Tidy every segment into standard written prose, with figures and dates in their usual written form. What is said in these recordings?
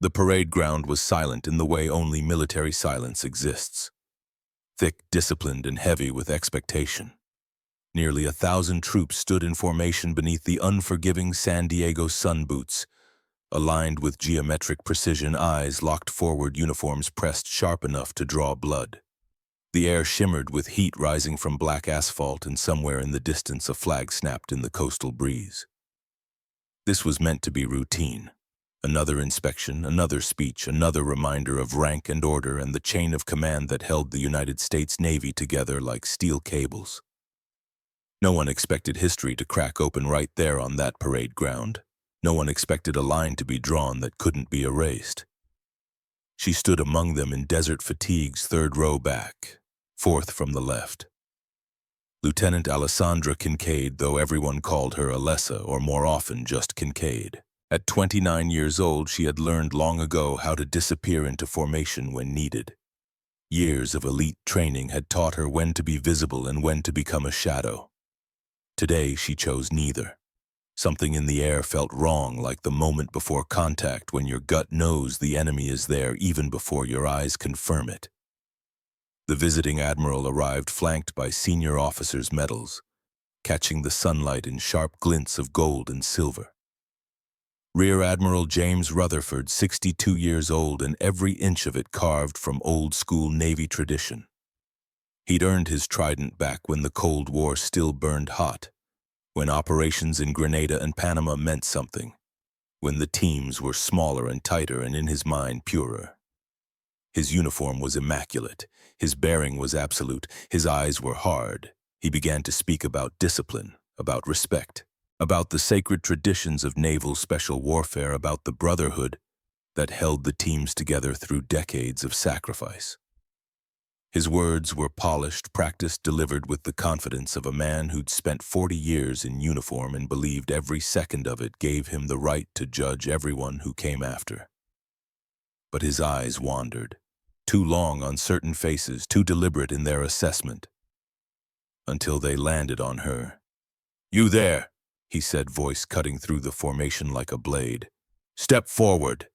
The parade ground was silent in the way only military silence exists. Thick, disciplined, and heavy with expectation. Nearly 1,000 troops stood in formation beneath the unforgiving San Diego sun boots, aligned with geometric precision, eyes locked forward, uniforms pressed sharp enough to draw blood. The air shimmered with heat rising from black asphalt, and somewhere in the distance a flag snapped in the coastal breeze. This was meant to be routine. Another inspection, another speech, another reminder of rank and order and the chain of command that held the United States Navy together like steel cables. No one expected history to crack open right there on that parade ground. No one expected a line to be drawn that couldn't be erased. She stood among them in desert fatigues, third row back, fourth from the left. Lieutenant Alessandra Kincaid, though everyone called her Alessa, or more often just Kincaid. At 29 years old, she had learned long ago how to disappear into formation when needed. Years of elite training had taught her when to be visible and when to become a shadow. Today, she chose neither. Something in the air felt wrong, like the moment before contact when your gut knows the enemy is there even before your eyes confirm it. The visiting admiral arrived flanked by senior officers' medals, catching the sunlight in sharp glints of gold and silver. Rear Admiral James Rutherford, 62 years old, and every inch of it carved from old-school Navy tradition. He'd earned his trident back when the Cold War still burned hot, when operations in Grenada and Panama meant something, when the teams were smaller and tighter and in his mind purer. His uniform was immaculate, his bearing was absolute, his eyes were hard. He began to speak about discipline, about respect, about the sacred traditions of naval special warfare, about the brotherhood that held the teams together through decades of sacrifice. His words were polished, practiced, delivered with the confidence of a man who'd spent 40 years in uniform and believed every second of it gave him the right to judge everyone who came after. But his eyes wandered, too long on certain faces, too deliberate in their assessment, until they landed on her. "You there," he said, voice cutting through the formation like a blade. "Step forward."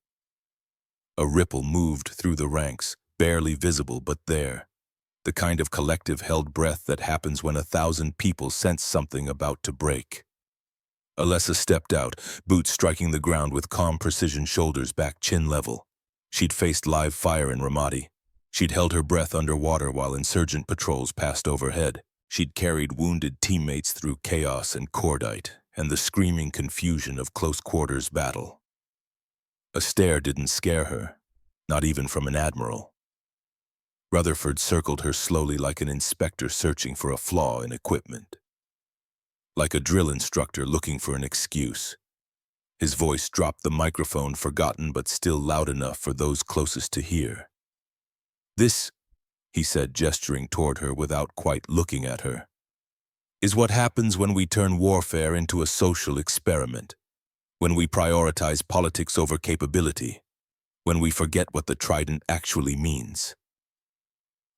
A ripple moved through the ranks, barely visible but there. The kind of collective held breath that happens when 1,000 people sense something about to break. Alessa stepped out, boots striking the ground with calm precision, shoulders back, chin level. She'd faced live fire in Ramadi. She'd held her breath underwater while insurgent patrols passed overhead. She'd carried wounded teammates through chaos and cordite and the screaming confusion of close-quarters battle. A stare didn't scare her, not even from an admiral. Rutherford circled her slowly like an inspector searching for a flaw in equipment. Like a drill instructor looking for an excuse. His voice dropped the microphone, forgotten but still loud enough for those closest to hear. "This," he said, gesturing toward her without quite looking at her, "is what happens when we turn warfare into a social experiment, when we prioritize politics over capability, when we forget what the trident actually means."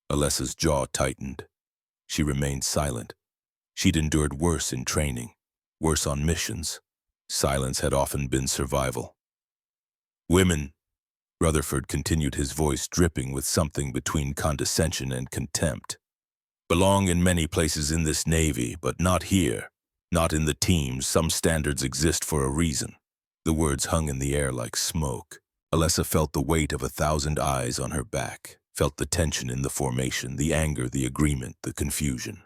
Alessa's jaw tightened. She remained silent. She'd endured worse in training, worse on missions. Silence had often been survival. "Women," Rutherford continued, his voice dripping with something between condescension and contempt, "belong in many places in this Navy, but not here, not in the teams. Some standards exist for a reason." The words hung in the air like smoke. Alessa felt the weight of 1,000 eyes on her back, felt the tension in the formation, the anger, the agreement, the confusion.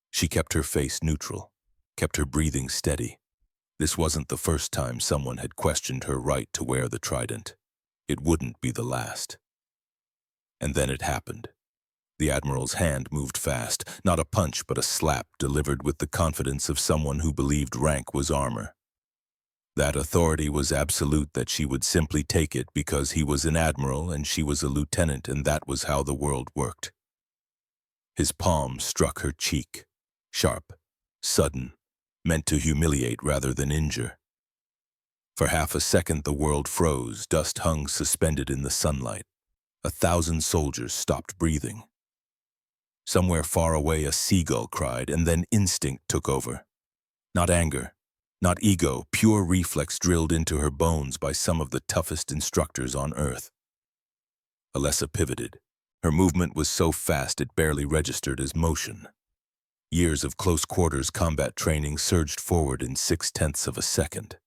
She kept her face neutral, kept her breathing steady. This wasn't the first time someone had questioned her right to wear the trident. It wouldn't be the last. And then it happened. The admiral's hand moved fast, not a punch but a slap delivered with the confidence of someone who believed rank was armor. That authority was absolute, that she would simply take it because he was an admiral and she was a lieutenant, and that was how the world worked. His palm struck her cheek, sharp, sudden, meant to humiliate rather than injure. For half a second the world froze, dust hung suspended in the sunlight. 1,000 soldiers stopped breathing. Somewhere far away a seagull cried, and then instinct took over. Not anger, Not ego, pure reflex drilled into her bones by some of the toughest instructors on Earth. Alessa pivoted. Her movement was so fast it barely registered as motion. Years of close-quarters combat training surged forward in 0.6 of a second.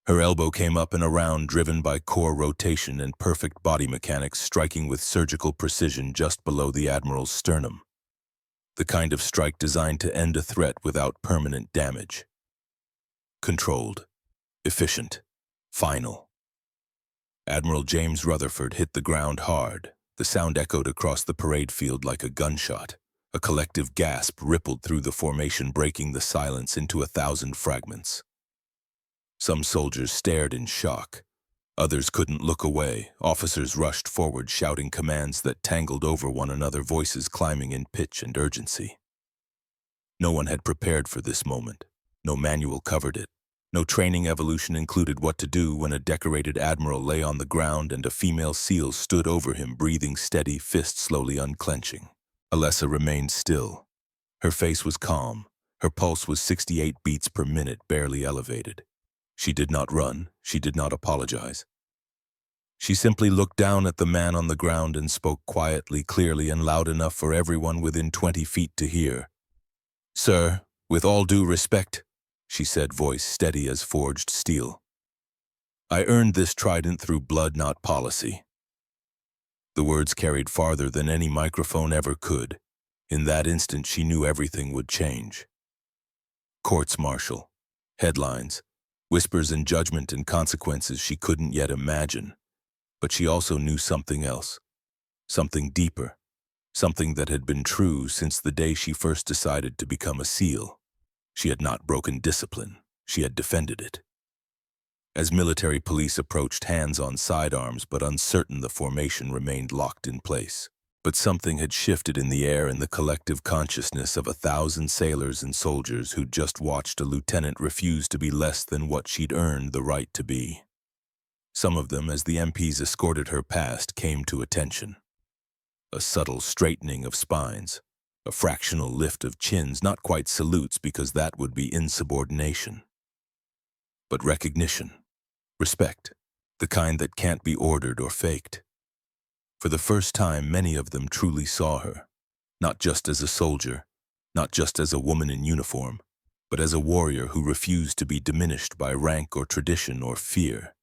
Her elbow came up and around, driven by core rotation and perfect body mechanics, striking with surgical precision just below the Admiral's sternum. The kind of strike designed to end a threat without permanent damage. Controlled, efficient, final. Admiral James Rutherford hit the ground hard. The sound echoed across the parade field like a gunshot. A collective gasp rippled through the formation, breaking the silence into 1,000 fragments. Some soldiers stared in shock. Others couldn't look away. Officers rushed forward, shouting commands that tangled over one another, voices climbing in pitch and urgency. No one had prepared for this moment. No manual covered it. No training evolution included what to do when a decorated admiral lay on the ground and a female SEAL stood over him, breathing steady, fist slowly unclenching. Alessa remained still. Her face was calm. Her pulse was 68 beats per minute, barely elevated. She did not run. She did not apologize. She simply looked down at the man on the ground and spoke quietly, clearly, and loud enough for everyone within 20 feet to hear. "Sir, with all due respect," she said, voice steady as forged steel. "I earned this trident through blood, not policy." The words carried farther than any microphone ever could. In that instant, she knew everything would change. Courts-martial, headlines, whispers and judgment and consequences she couldn't yet imagine. But she also knew something else, something deeper, something that had been true since the day she first decided to become a SEAL. She had not broken discipline. She had defended it. As military police approached, hands on sidearms, but uncertain, the formation remained locked in place. But something had shifted in the air, in the collective consciousness of 1,000 sailors and soldiers who'd just watched a lieutenant refuse to be less than what she'd earned the right to be. Some of them, as the MPs escorted her past, came to attention. A subtle straightening of spines, a fractional lift of chins, not quite salutes because that would be insubordination. But recognition, respect, the kind that can't be ordered or faked. For the first time, many of them truly saw her, not just as a soldier, not just as a woman in uniform, but as a warrior who refused to be diminished by rank or tradition or fear.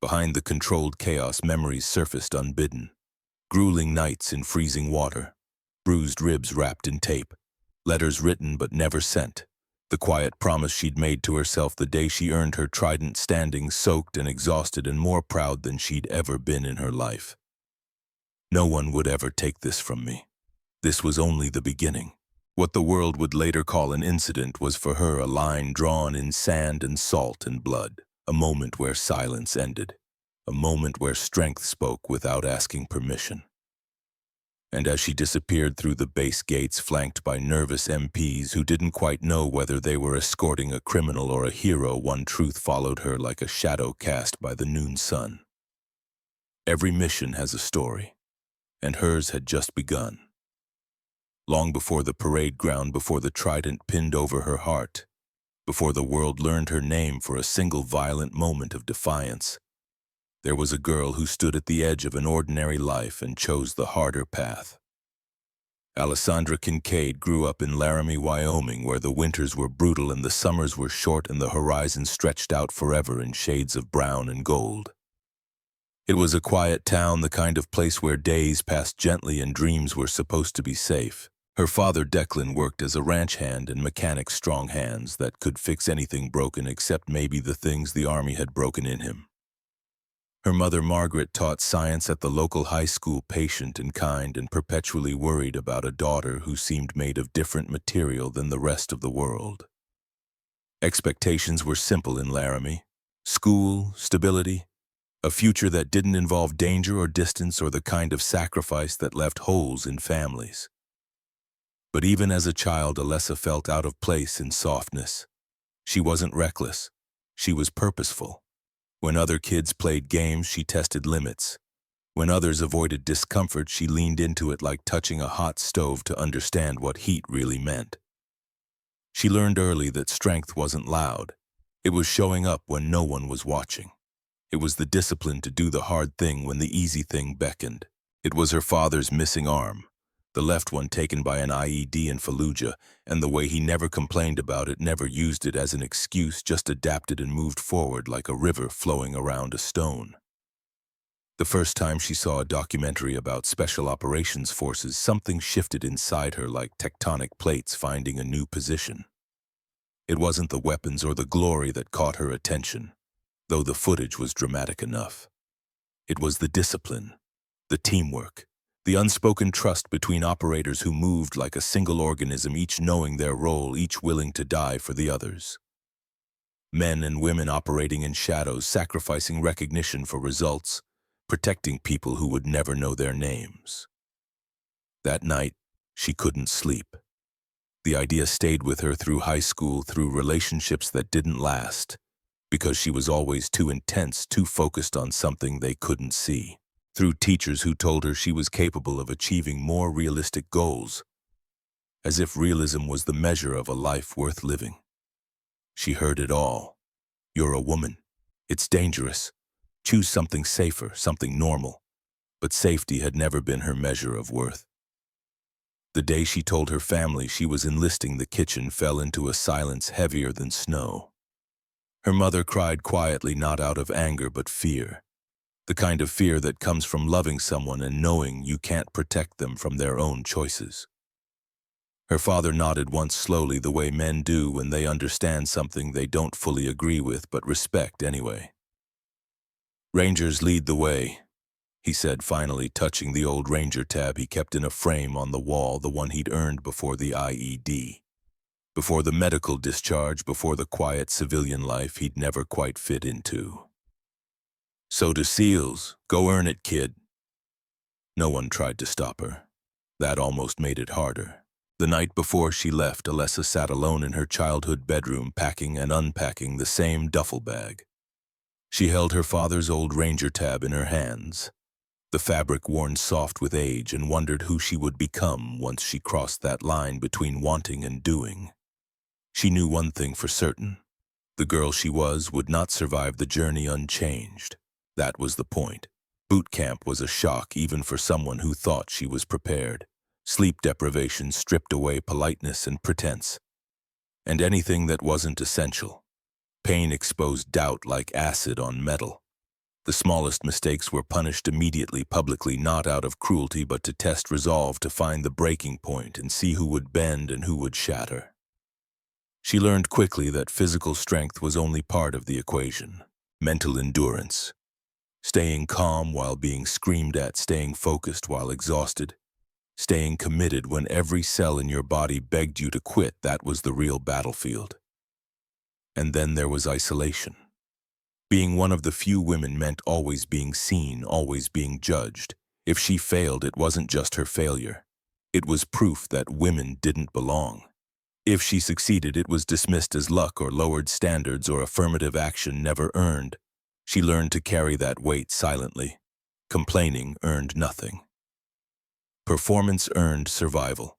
Behind the controlled chaos, memories surfaced unbidden. Grueling nights in freezing water, bruised ribs wrapped in tape, letters written but never sent, the quiet promise she'd made to herself the day she earned her trident, standing soaked and exhausted and more proud than she'd ever been in her life. No one would ever take this from me. This was only the beginning. What the world would later call an incident was for her a line drawn in sand and salt and blood, a moment where silence ended, a moment where strength spoke without asking permission. And as she disappeared through the base gates, flanked by nervous MPs who didn't quite know whether they were escorting a criminal or a hero, one truth followed her like a shadow cast by the noon sun. Every mission has a story, and hers had just begun. Long before the parade ground, before the trident pinned over her heart, before the world learned her name for a single violent moment of defiance, there was a girl who stood at the edge of an ordinary life and chose the harder path. Alessandra Kincaid grew up in Laramie, Wyoming, where the winters were brutal and the summers were short and the horizon stretched out forever in shades of brown and gold. It was a quiet town, the kind of place where days passed gently and dreams were supposed to be safe. Her father, Declan, worked as a ranch hand and mechanic, strong hands that could fix anything broken except maybe the things the army had broken in him. Her mother, Margaret, taught science at the local high school, patient and kind and perpetually worried about a daughter who seemed made of different material than the rest of the world. Expectations were simple in Laramie: school, stability, a future that didn't involve danger or distance or the kind of sacrifice that left holes in families. But even as a child, Alessa felt out of place in softness. She wasn't reckless. She was purposeful. When other kids played games, she tested limits. When others avoided discomfort, she leaned into it like touching a hot stove to understand what heat really meant. She learned early that strength wasn't loud. It was showing up when no one was watching. It was the discipline to do the hard thing when the easy thing beckoned. It was her father's missing arm, the left one taken by an IED in Fallujah, and the way he never complained about it, never used it as an excuse, just adapted and moved forward like a river flowing around a stone. The first time she saw a documentary about special operations forces, something shifted inside her like tectonic plates finding a new position. It wasn't the weapons or the glory that caught her attention, though the footage was dramatic enough. It was the discipline, the teamwork, the unspoken trust between operators who moved like a single organism, each knowing their role, each willing to die for the others. Men and women operating in shadows, sacrificing recognition for results, protecting people who would never know their names. That night, she couldn't sleep. The idea stayed with her through high school, through relationships that didn't last, because she was always too intense, too focused on something they couldn't see. Through teachers who told her she was capable of achieving more realistic goals, as if realism was the measure of a life worth living. She heard it all. You're a woman. It's dangerous. Choose something safer, something normal. But safety had never been her measure of worth. The day she told her family she was enlisting, the kitchen fell into a silence heavier than snow. Her mother cried quietly, not out of anger but fear. The kind of fear that comes from loving someone and knowing you can't protect them from their own choices. Her father nodded once slowly, the way men do when they understand something they don't fully agree with but respect anyway. "Rangers lead the way," he said, finally touching the old Ranger tab he kept in a frame on the wall, the one he'd earned before the IED. Before the medical discharge, before the quiet civilian life he'd never quite fit into. "So do SEALs. Go earn it, kid." No one tried to stop her. That almost made it harder. The night before she left, Alessa sat alone in her childhood bedroom, packing and unpacking the same duffel bag. She held her father's old Ranger tab in her hands, the fabric worn soft with age, and wondered who she would become once she crossed that line between wanting and doing. She knew one thing for certain. The girl she was would not survive the journey unchanged. That was the point. Boot camp was a shock even for someone who thought she was prepared. Sleep deprivation stripped away politeness and pretense, and anything that wasn't essential. Pain exposed doubt like acid on metal. The smallest mistakes were punished immediately, publicly, not out of cruelty but to test resolve, to find the breaking point and see who would bend and who would shatter. She learned quickly that physical strength was only part of the equation. Mental endurance. Staying calm while being screamed at, staying focused while exhausted, staying committed when every cell in your body begged you to quit, that was the real battlefield. And then there was isolation. Being one of the few women meant always being seen, always being judged. If she failed, it wasn't just her failure. It was proof that women didn't belong. If she succeeded, it was dismissed as luck or lowered standards or affirmative action never earned. She learned to carry that weight silently. Complaining earned nothing. Performance earned survival.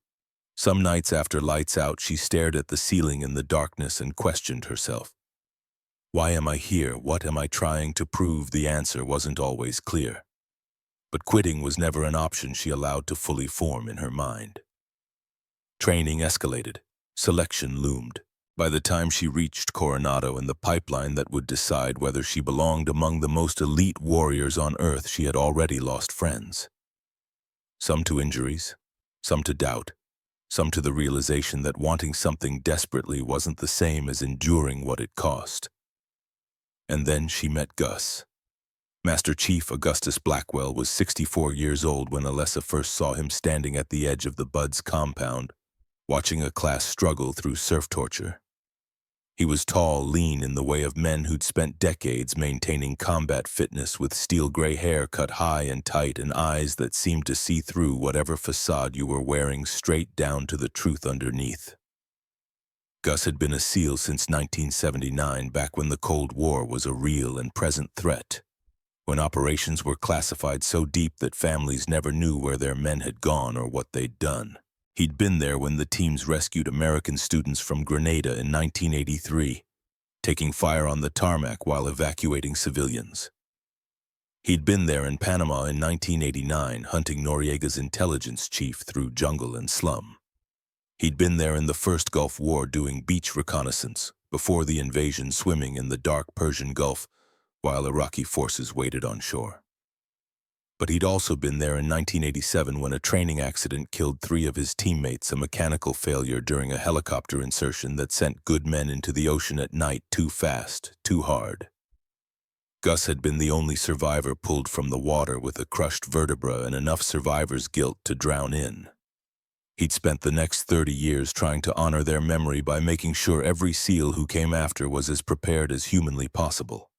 Some nights after lights out, she stared at the ceiling in the darkness and questioned herself. Why am I here? What am I trying to prove? The answer wasn't always clear. But quitting was never an option she allowed to fully form in her mind. Training escalated. Selection loomed. By the time she reached Coronado and the pipeline that would decide whether she belonged among the most elite warriors on Earth, she had already lost friends. Some to injuries, some to doubt, some to the realization that wanting something desperately wasn't the same as enduring what it cost. And then she met Gus. Master Chief Augustus Blackwell was 64 years old when Alessa first saw him standing at the edge of the Buds compound, watching a class struggle through surf torture. He was tall, lean, in the way of men who'd spent decades maintaining combat fitness, with steel gray hair cut high and tight and eyes that seemed to see through whatever facade you were wearing, straight down to the truth underneath. Gus had been a SEAL since 1979, back when the Cold War was a real and present threat, when operations were classified so deep that families never knew where their men had gone or what they'd done. He'd been there when the teams rescued American students from Grenada in 1983, taking fire on the tarmac while evacuating civilians. He'd been there in Panama in 1989, hunting Noriega's intelligence chief through jungle and slum. He'd been there in the first Gulf War doing beach reconnaissance, before the invasion, swimming in the dark Persian Gulf while Iraqi forces waited on shore. But he'd also been there in 1987 when a training accident killed 3 of his teammates, a mechanical failure during a helicopter insertion that sent good men into the ocean at night too fast, too hard. Gus had been the only survivor pulled from the water with a crushed vertebra and enough survivor's guilt to drown in. He'd spent the next 30 years trying to honor their memory by making sure every SEAL who came after was as prepared as humanly possible.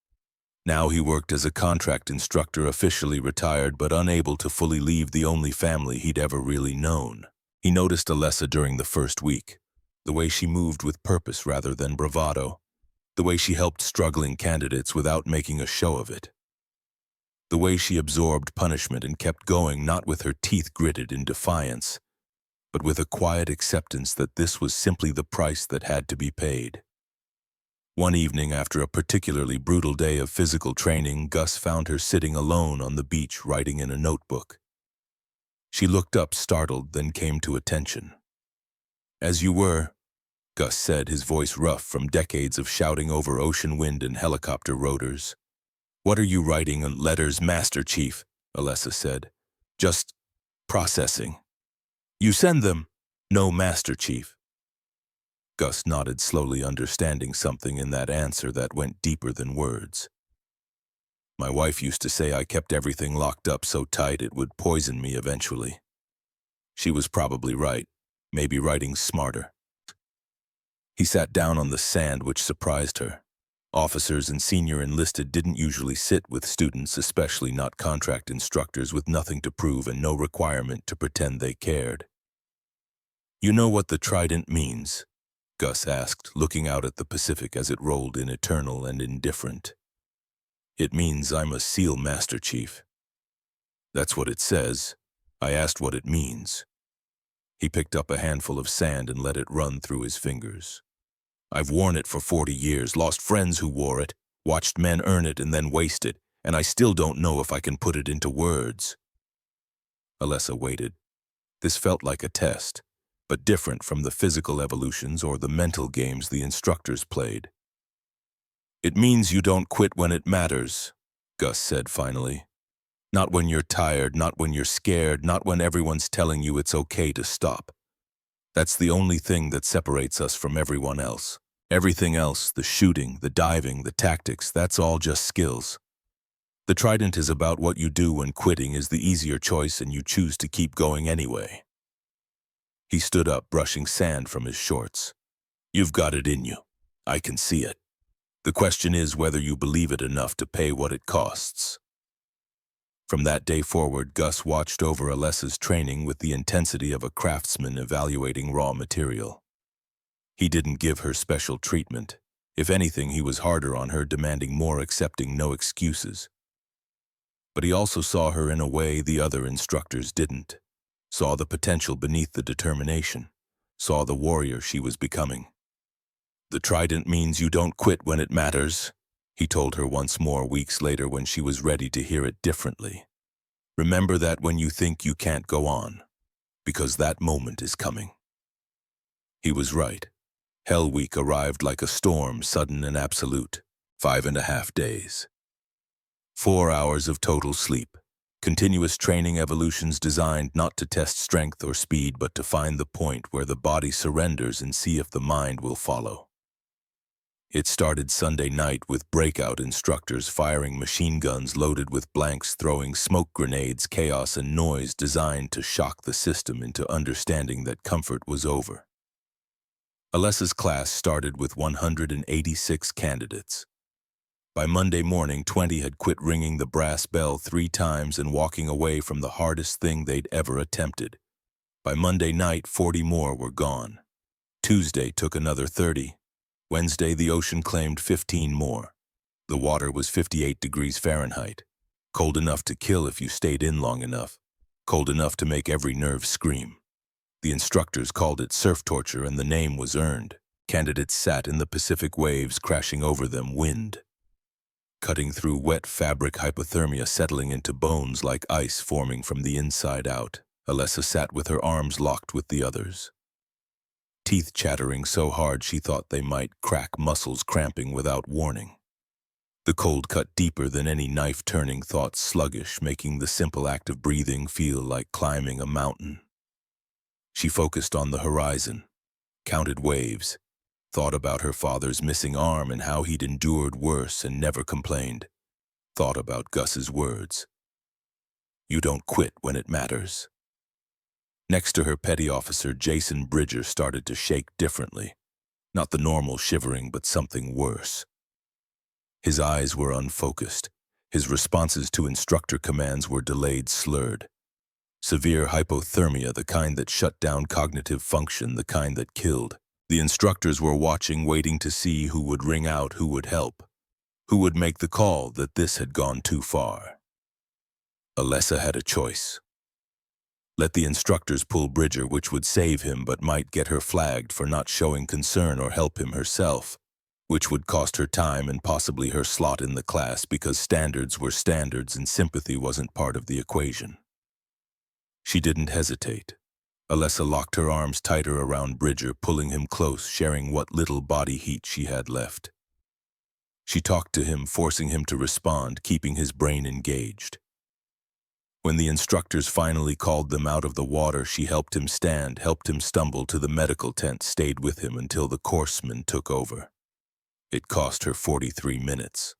Now he worked as a contract instructor, officially retired but unable to fully leave the only family he'd ever really known. He noticed Alessa during the first week, the way she moved with purpose rather than bravado, the way she helped struggling candidates without making a show of it, the way she absorbed punishment and kept going, not with her teeth gritted in defiance, but with a quiet acceptance that this was simply the price that had to be paid. One evening, after a particularly brutal day of physical training, Gus found her sitting alone on the beach writing in a notebook. She looked up, startled, then came to attention. "As you were," Gus said, his voice rough from decades of shouting over ocean wind and helicopter rotors. "What are you writing?" "Letters, Master Chief," Alessa said. "Just processing." "You send them?" "No, Master Chief." Gus nodded slowly, understanding something in that answer that went deeper than words. "My wife used to say I kept everything locked up so tight it would poison me eventually. She was probably right, maybe writing smarter." He sat down on the sand, which surprised her. Officers and senior enlisted didn't usually sit with students, especially not contract instructors with nothing to prove and no requirement to pretend they cared. "You know what the trident means?" Gus asked, looking out at the Pacific as it rolled in, eternal and indifferent. "It means I'm a SEAL, Master Chief." "That's what it says." I asked what it means. He picked up a handful of sand and let it run through his fingers. "I've worn it for 40 years, lost friends who wore it, watched men earn it and then waste it, and I still don't know if I can put it into words." Alessa waited. This felt like a test, but different from the physical evolutions or the mental games the instructors played. "It means you don't quit when it matters," Gus said finally. "Not when you're tired, not when you're scared, not when everyone's telling you it's okay to stop. That's the only thing that separates us from everyone else. Everything else, the shooting, the diving, the tactics, that's all just skills. The trident is about what you do when quitting is the easier choice and you choose to keep going anyway." He stood up, brushing sand from his shorts. "You've got it in you. I can see it. The question is whether you believe it enough to pay what it costs." From that day forward, Gus watched over Alessa's training with the intensity of a craftsman evaluating raw material. He didn't give her special treatment. If anything, he was harder on her, demanding more, accepting no excuses. But he also saw her in a way the other instructors didn't. Saw the potential beneath the determination, saw the warrior she was becoming. "The trident means you don't quit when it matters," he told her once more weeks later when she was ready to hear it differently. "Remember that when you think you can't go on, because that moment is coming." He was right. Hell Week arrived like a storm, sudden and absolute. 5.5 days. 4 hours of total sleep. Continuous training evolutions designed not to test strength or speed, but to find the point where the body surrenders and see if the mind will follow. It started Sunday night with breakout instructors firing machine guns loaded with blanks, throwing smoke grenades, chaos and noise designed to shock the system into understanding that comfort was over. Alessa's class started with 186 candidates. By Monday morning, 20 had quit ringing the brass bell 3 times and walking away from the hardest thing they'd ever attempted. By Monday night, 40 more were gone. Tuesday took another 30. Wednesday, the ocean claimed 15 more. The water was 58 degrees Fahrenheit, cold enough to kill if you stayed in long enough, cold enough to make every nerve scream. The instructors called it surf torture, and the name was earned. Candidates sat in the Pacific waves crashing over them, wind cutting through wet fabric, hypothermia settling into bones like ice forming from the inside out. Alessa sat with her arms locked with the others, teeth chattering so hard she thought they might crack, muscles cramping without warning. The cold cut deeper than any knife, turning thoughts sluggish, making the simple act of breathing feel like climbing a mountain. She focused on the horizon, counted waves, thought about her father's missing arm and how he'd endured worse and never complained. Thought about Gus's words. You don't quit when it matters. Next to her, petty officer Jason Bridger started to shake differently. Not the normal shivering, but something worse. His eyes were unfocused. His responses to instructor commands were delayed, slurred. Severe hypothermia, the kind that shut down cognitive function, the kind that killed. The instructors were watching, waiting to see who would ring out, who would help, who would make the call that this had gone too far. Alessa had a choice. Let the instructors pull Bridger, which would save him but might get her flagged for not showing concern, or help him herself, which would cost her time and possibly her slot in the class, because standards were standards and sympathy wasn't part of the equation. She didn't hesitate. Alessa locked her arms tighter around Bridger, pulling him close, sharing what little body heat she had left. She talked to him, forcing him to respond, keeping his brain engaged. When the instructors finally called them out of the water, she helped him stand, helped him stumble to the medical tent, stayed with him until the courseman took over. It cost her 43 minutes.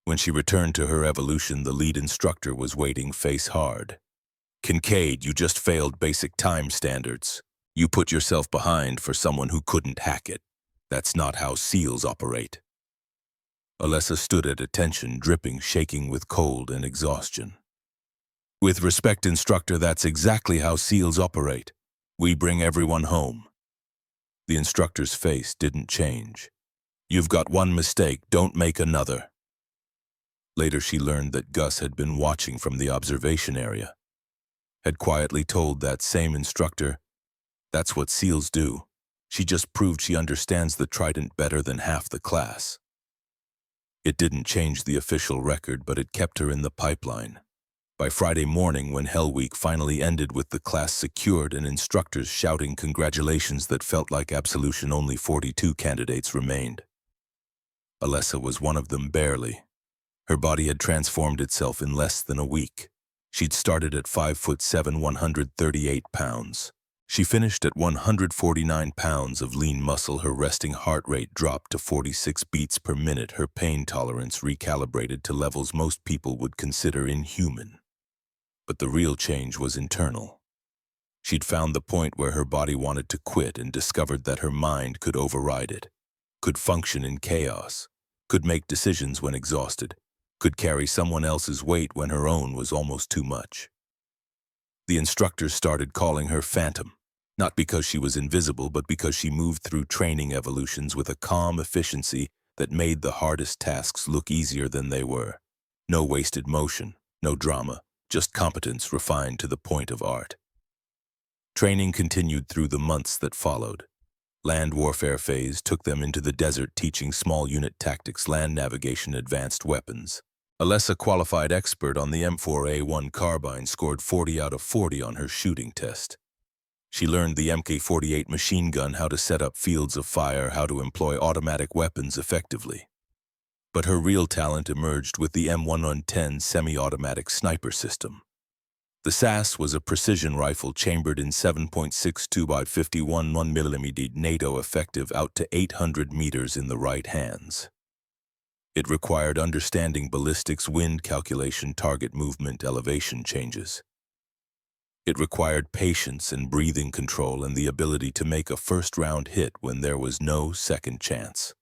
When she returned to her evolution, the lead instructor was waiting, face hard. Kincaid, you just failed basic time standards. You put yourself behind for someone who couldn't hack it. That's not how SEALs operate. Alessa stood at attention, dripping, shaking with cold and exhaustion. With respect, instructor, that's exactly how SEALs operate. We bring everyone home. The instructor's face didn't change. You've got one mistake, don't make another. Later she learned that Gus had been watching from the observation area. Had quietly told that same instructor, that's what SEALs do. She just proved she understands the Trident better than half the class. It didn't change the official record, but it kept her in the pipeline. By Friday morning, when Hell Week finally ended with the class secured and instructors shouting congratulations that felt like absolution, only 42 candidates remained. Alessa was one of them, barely. Her body had transformed itself in less than a week. She'd started at 5'7", 138 pounds. She finished at 149 pounds of lean muscle. Her resting heart rate dropped to 46 beats per minute, her pain tolerance recalibrated to levels most people would consider inhuman. But the real change was internal. She'd found the point where her body wanted to quit and discovered that her mind could override it, could function in chaos, could make decisions when exhausted, could carry someone else's weight when her own was almost too much. The instructors started calling her Phantom, not because she was invisible, but because she moved through training evolutions with a calm efficiency that made the hardest tasks look easier than they were. No wasted motion, no drama, just competence refined to the point of art. Training continued through the months that followed. Land warfare phase took them into the desert, teaching small unit tactics, land navigation, advanced weapons. Alessa, qualified expert on the M4A1 carbine, scored 40 out of 40 on her shooting test. She learned the Mk48 machine gun, how to set up fields of fire, how to employ automatic weapons effectively. But her real talent emerged with the M110 semi-automatic sniper system. The SAS was a precision rifle chambered in 7.62 by 51 1mm NATO, effective out to 800 meters in the right hands. It required understanding ballistics, wind calculation, target movement, elevation changes. It required patience and breathing control and the ability to make a first-round hit when there was no second chance.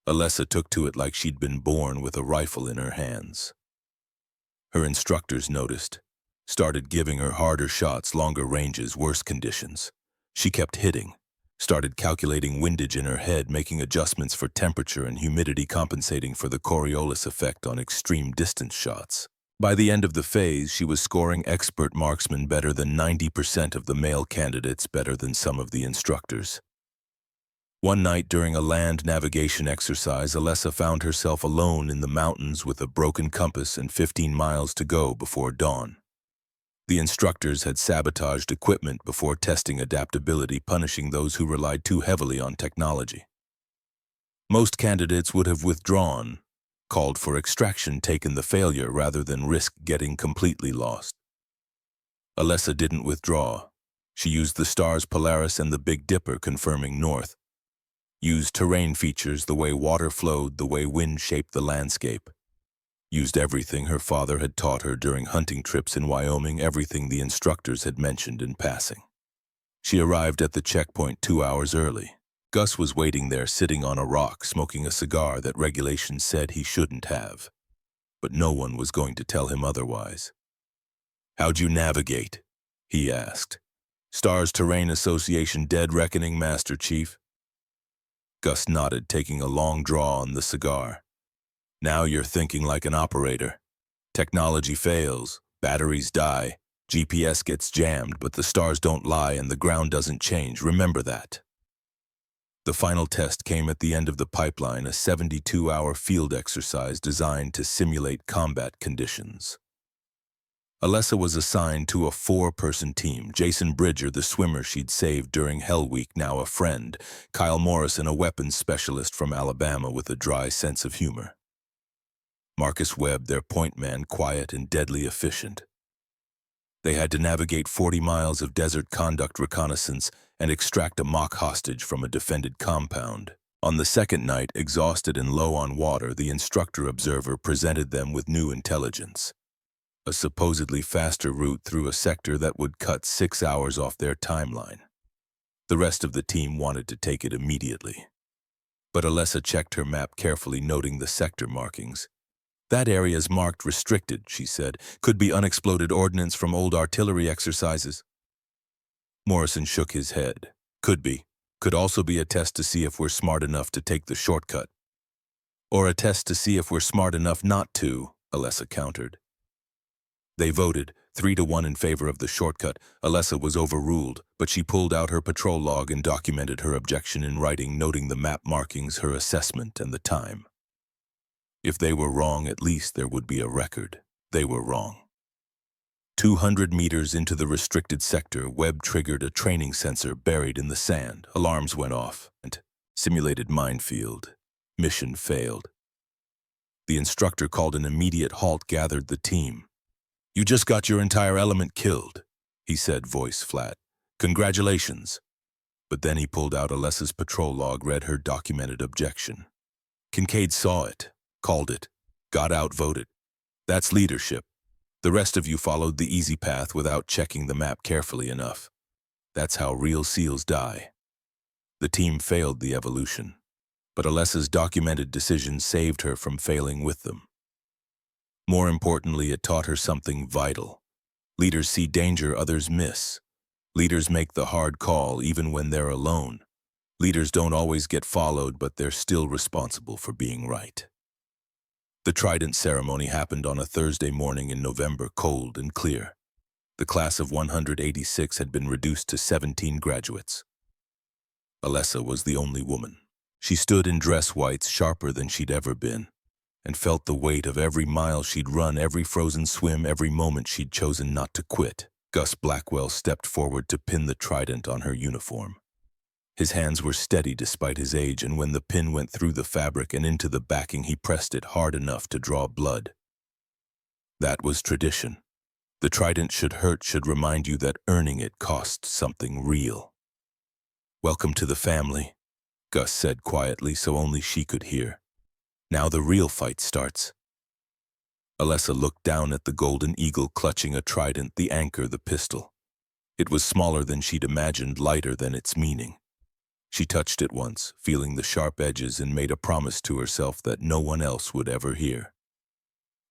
Alessa took to it like she'd been born with a rifle in her hands. Her instructors noticed, started giving her harder shots, longer ranges, worse conditions. She kept hitting, started calculating windage in her head, making adjustments for temperature and humidity, compensating for the Coriolis effect on extreme distance shots. By the end of the phase, she was scoring expert marksman better than 90% of the male candidates, better than some of the instructors. One night during a land navigation exercise, Alessa found herself alone in the mountains with a broken compass and 15 miles to go before dawn. The instructors had sabotaged equipment before testing adaptability, punishing those who relied too heavily on technology. Most candidates would have withdrawn, called for extraction, taken the failure rather than risk getting completely lost. Alessa didn't withdraw. She used the stars Polaris and the Big Dipper, confirming north. Used terrain features, the way water flowed, the way wind shaped the landscape. Used everything her father had taught her during hunting trips in Wyoming, everything the instructors had mentioned in passing. She arrived at the checkpoint 2 hours early. Gus was waiting there, sitting on a rock, smoking a cigar that regulations said he shouldn't have. But no one was going to tell him otherwise. "How'd you navigate?" he asked. "Stars Terrain Association Dead Reckoning, Master Chief." Gus nodded, taking a long draw on the cigar. "Now you're thinking like an operator. Technology fails, batteries die, GPS gets jammed, but the stars don't lie and the ground doesn't change. Remember that." The final test came at the end of the pipeline, a 72-hour field exercise designed to simulate combat conditions. Alessa was assigned to a 4-person team. Jason Bridger, the swimmer she'd saved during Hell Week, now a friend. Kyle Morrison, a weapons specialist from Alabama with a dry sense of humor. Marcus Webb, their point man, quiet and deadly efficient. They had to navigate 40 miles of desert, conduct reconnaissance, and extract a mock hostage from a defended compound. On the second night, exhausted and low on water, the instructor observer presented them with new intelligence. A supposedly faster route through a sector that would cut 6 hours off their timeline. The rest of the team wanted to take it immediately. But Alessa checked her map carefully, noting the sector markings. "That area's marked restricted," she said. "Could be unexploded ordnance from old artillery exercises." Morrison shook his head. "Could be. Could also be a test to see if we're smart enough to take the shortcut." "Or a test to see if we're smart enough not to," Alessa countered. They voted 3-1 in favor of the shortcut. Alessa was overruled, but she pulled out her patrol log and documented her objection in writing, noting the map markings, her assessment, and the time. If they were wrong, at least there would be a record. They were wrong. 200 meters into the restricted sector, Webb triggered a training sensor buried in the sand. Alarms went off, and simulated minefield. Mission failed. The instructor called an immediate halt, gathered the team. "You just got your entire element killed," he said, voice flat. "Congratulations." But then he pulled out Alessa's patrol log, read her documented objection. "Kincaid saw it, called it, got outvoted. That's leadership. The rest of you followed the easy path without checking the map carefully enough. That's how real SEALs die." The team failed the evolution, but Alessa's documented decision saved her from failing with them. More importantly, it taught her something vital. Leaders see danger others miss. Leaders make the hard call even when they're alone. Leaders don't always get followed, but they're still responsible for being right. The Trident ceremony happened on a Thursday morning in November, cold and clear. The class of 186 had been reduced to 17 graduates. Alessa was the only woman. She stood in dress whites, sharper than she'd ever been, and felt the weight of every mile she'd run, every frozen swim, every moment she'd chosen not to quit. Gus Blackwell stepped forward to pin the trident on her uniform. His hands were steady despite his age, and when the pin went through the fabric and into the backing, he pressed it hard enough to draw blood. That was tradition. The trident should hurt, should remind you that earning it cost something real. "Welcome to the family," Gus said quietly so only she could hear. "Now the real fight starts." Alessa looked down at the golden eagle clutching a trident, the anchor, the pistol. It was smaller than she'd imagined, lighter than its meaning. She touched it once, feeling the sharp edges, and made a promise to herself that no one else would ever hear.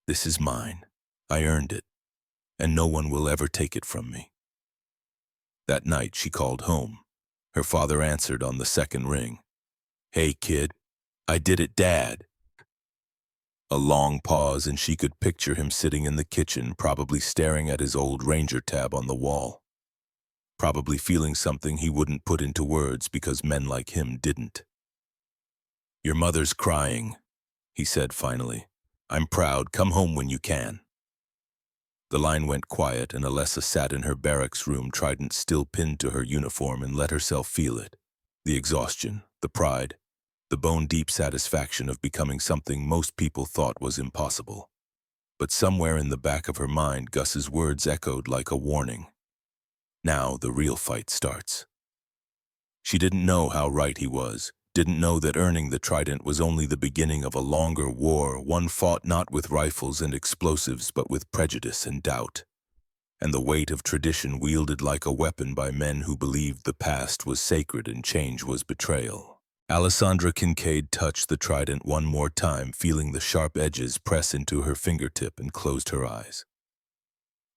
"This is mine. I earned it, and no one will ever take it from me." That night she called home. Her father answered on the second ring. "Hey, kid, I did it, Dad." A long pause, and she could picture him sitting in the kitchen, probably staring at his old Ranger tab on the wall. probably feeling something he wouldn't put into words because men like him didn't. "Your mother's crying," he said finally. "I'm proud. Come home when you can." The line went quiet, and Alessa sat in her barracks room, trident still pinned to her uniform, and let herself feel it. The exhaustion, the pride, the bone-deep satisfaction of becoming something most people thought was impossible. But somewhere in the back of her mind, Gus's words echoed like a warning. Now the real fight starts. She didn't know how right he was, didn't know that earning the trident was only the beginning of a longer war, one fought not with rifles and explosives but with prejudice and doubt, and the weight of tradition wielded like a weapon by men who believed the past was sacred and change was betrayal. Alessandra Kincaid touched the trident one more time, feeling the sharp edges press into her fingertip, and closed her eyes.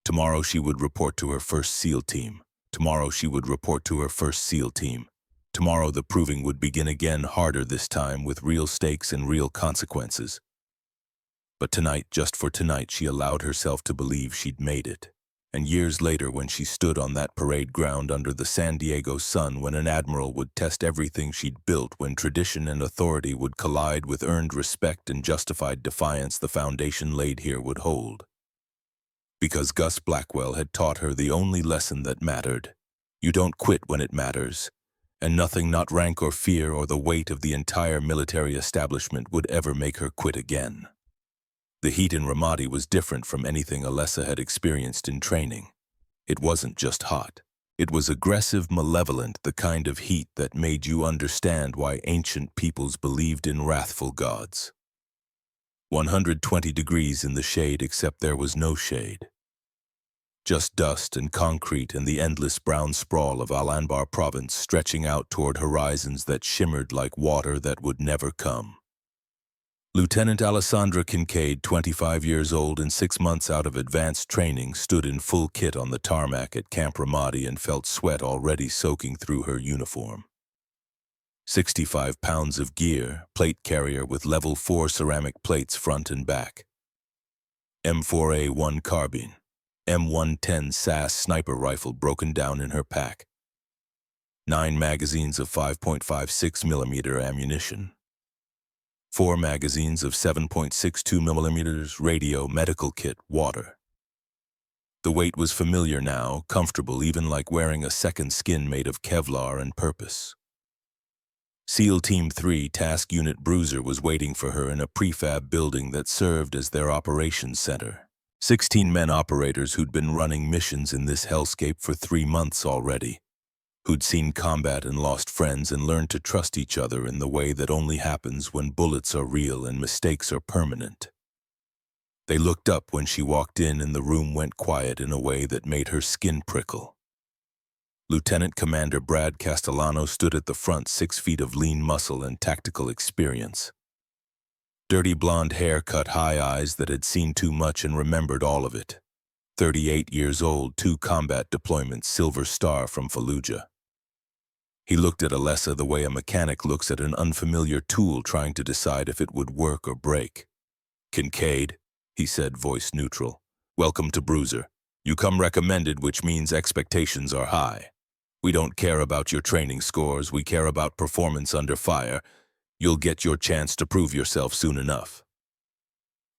Tomorrow she would report to her first SEAL team. Tomorrow she would report to her first SEAL team. Tomorrow the proving would begin again, harder this time, with real stakes and real consequences. But tonight, just for tonight, she allowed herself to believe she'd made it. And years later, when she stood on that parade ground under the San Diego sun, when an admiral would test everything she'd built, when tradition and authority would collide with earned respect and justified defiance, the foundation laid here would hold. Because Gus Blackwell had taught her the only lesson that mattered. You don't quit when it matters. And nothing, not rank or fear or the weight of the entire military establishment, would ever make her quit again. The heat in Ramadi was different from anything Alessa had experienced in training. It wasn't just hot. It was aggressive, malevolent, the kind of heat that made you understand why ancient peoples believed in wrathful gods. 120 degrees in the shade, except there was no shade. Just dust and concrete and the endless brown sprawl of Al-Anbar province stretching out toward horizons that shimmered like water that would never come. Lieutenant Alessandra Kincaid, 25 years old and 6 months out of advanced training, stood in full kit on the tarmac at Camp Ramadi and felt sweat already soaking through her uniform. 65 pounds of gear, plate carrier with level 4 ceramic plates front and back. M4A1 carbine. M110 SAS sniper rifle broken down in her pack. 9 magazines of 5.56mm ammunition. 4 magazines of 7.62mm radio, medical kit, water. The weight was familiar now, comfortable, even like wearing a second skin made of Kevlar and purpose. SEAL Team 3 Task Unit Bruiser was waiting for her in a prefab building that served as their operations center. 16 men operators who'd been running missions in this hellscape for 3 months already, who'd seen combat and lost friends and learned to trust each other in the way that only happens when bullets are real and mistakes are permanent. They looked up when she walked in, and the room went quiet in a way that made her skin prickle. Lieutenant Commander Brad Castellano stood at the front, 6 feet of lean muscle and tactical experience. Dirty blonde hair, cut high eyes that had seen too much and remembered all of it. 38 years old, 2 combat deployments, Silver Star from Fallujah. He looked at Alessa the way a mechanic looks at an unfamiliar tool, trying to decide if it would work or break. "Kincaid," he said, voice neutral. "Welcome to Bruiser. You come recommended, which means expectations are high. We don't care about your training scores, we care about performance under fire. You'll get your chance to prove yourself soon enough."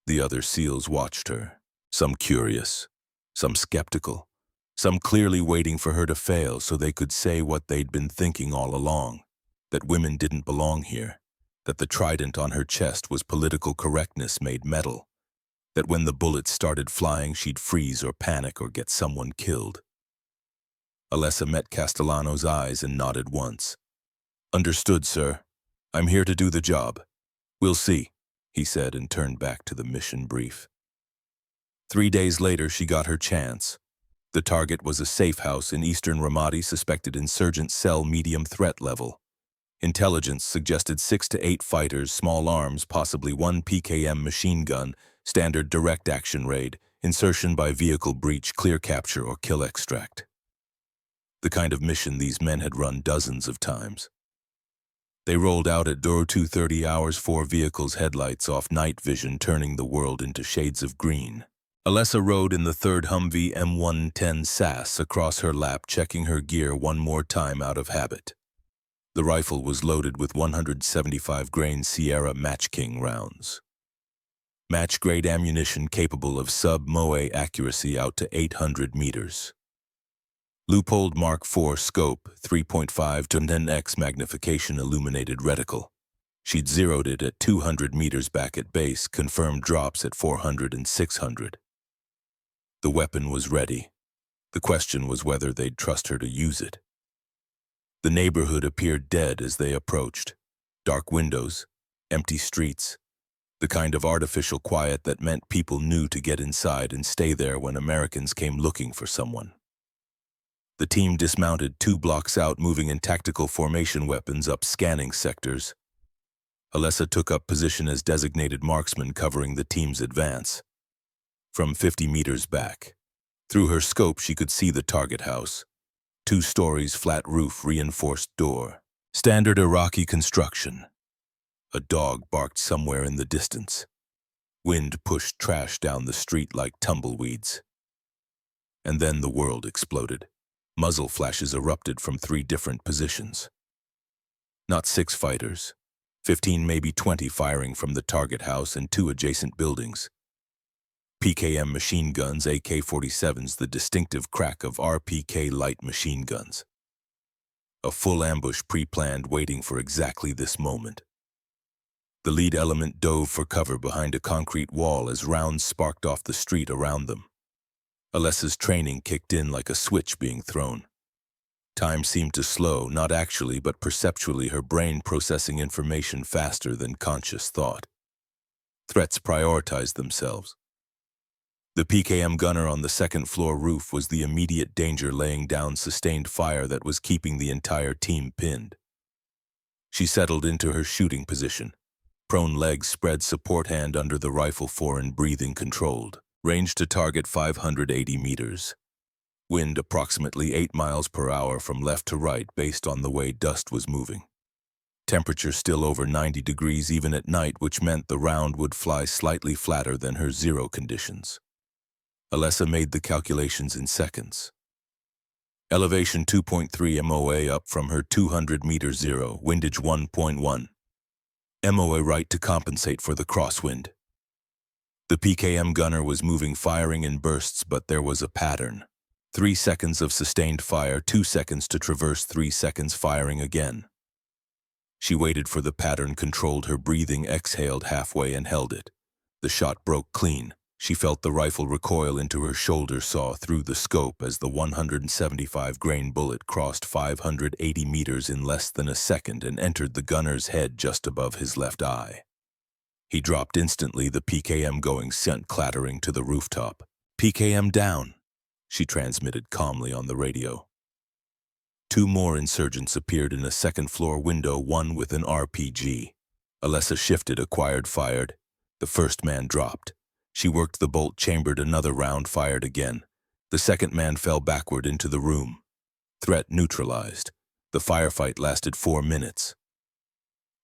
The other SEALs watched her, some curious, some skeptical, some clearly waiting for her to fail so they could say what they'd been thinking all along, that women didn't belong here, that the trident on her chest was political correctness made metal, that when the bullets started flying she'd freeze or panic or get someone killed. Alessa met Castellano's eyes and nodded once. "Understood, sir. I'm here to do the job. We'll see," he said, and turned back to the mission brief. 3 days later, she got her chance. The target was a safe house in eastern Ramadi, suspected insurgent cell, medium threat level. Intelligence suggested 6 to 8 fighters, small arms, possibly 1 PKM machine gun, standard direct action raid, insertion by vehicle breach, clear capture, or kill extract. The kind of mission these men had run dozens of times. They rolled out at 2:30 hours, 4 vehicles, headlights off, night vision turning the world into shades of green. Alessa rode in the third Humvee M110 SAS across her lap, checking her gear one more time out of habit. The rifle was loaded with 175-grain Sierra Match King rounds. Match-grade ammunition capable of sub-MOA accuracy out to 800 meters. Leupold Mark IV scope, 3.5 to 10x magnification illuminated reticle. She'd zeroed it at 200 meters back at base, confirmed drops at 400 and 600. The weapon was ready. The question was whether they'd trust her to use it. The neighborhood appeared dead as they approached. Dark windows, empty streets, the kind of artificial quiet that meant people knew to get inside and stay there when Americans came looking for someone. The team dismounted 2 blocks out, moving in tactical formation, weapons up, scanning sectors. Alessa took up position as designated marksman, covering the team's advance. From 50 meters back, through her scope, she could see the target house. 2 stories, flat roof, reinforced door. Standard Iraqi construction. A dog barked somewhere in the distance. Wind pushed trash down the street like tumbleweeds. And then the world exploded. Muzzle flashes erupted from 3 different positions. Not 6 fighters, 15, maybe 20 firing from the target house and 2 adjacent buildings. PKM machine guns, AK-47s, the distinctive crack of RPK light machine guns. A full ambush pre-planned, waiting for exactly this moment. The lead element dove for cover behind a concrete wall as rounds sparked off the street around them. Alessa's training kicked in like a switch being thrown. Time seemed to slow, not actually but perceptually, her brain processing information faster than conscious thought. Threats prioritized themselves. The PKM gunner on the second-floor roof was the immediate danger, laying down sustained fire that was keeping the entire team pinned. She settled into her shooting position. Prone legs spread, support hand under the rifle fore, and breathing controlled. Range to target 580 meters. Wind approximately 8 miles per hour from left to right based on the way dust was moving. Temperature still over 90 degrees even at night, which meant the round would fly slightly flatter than her zero conditions. Alessa made the calculations in seconds. Elevation 2.3 MOA up from her 200-meter zero, windage 1.1. MOA right to compensate for the crosswind. The PKM gunner was moving, firing in bursts, but there was a pattern. 3 seconds of sustained fire, 2 seconds to traverse, 3 seconds firing again. She waited for the pattern, controlled her breathing, exhaled halfway and held it. The shot broke clean. She felt the rifle recoil into her shoulder, saw through the scope as the 175-grain bullet crossed 580 meters in less than a second and entered the gunner's head just above his left eye. He dropped instantly, the PKM going sent clattering to the rooftop. "PKM down," she transmitted calmly on the radio. 2 more insurgents appeared in a second-floor window, one with an RPG. Alessa shifted, acquired, fired. The first man dropped. She worked the bolt, chambered another round, fired again. The second man fell backward into the room. Threat neutralized. The firefight lasted 4 minutes.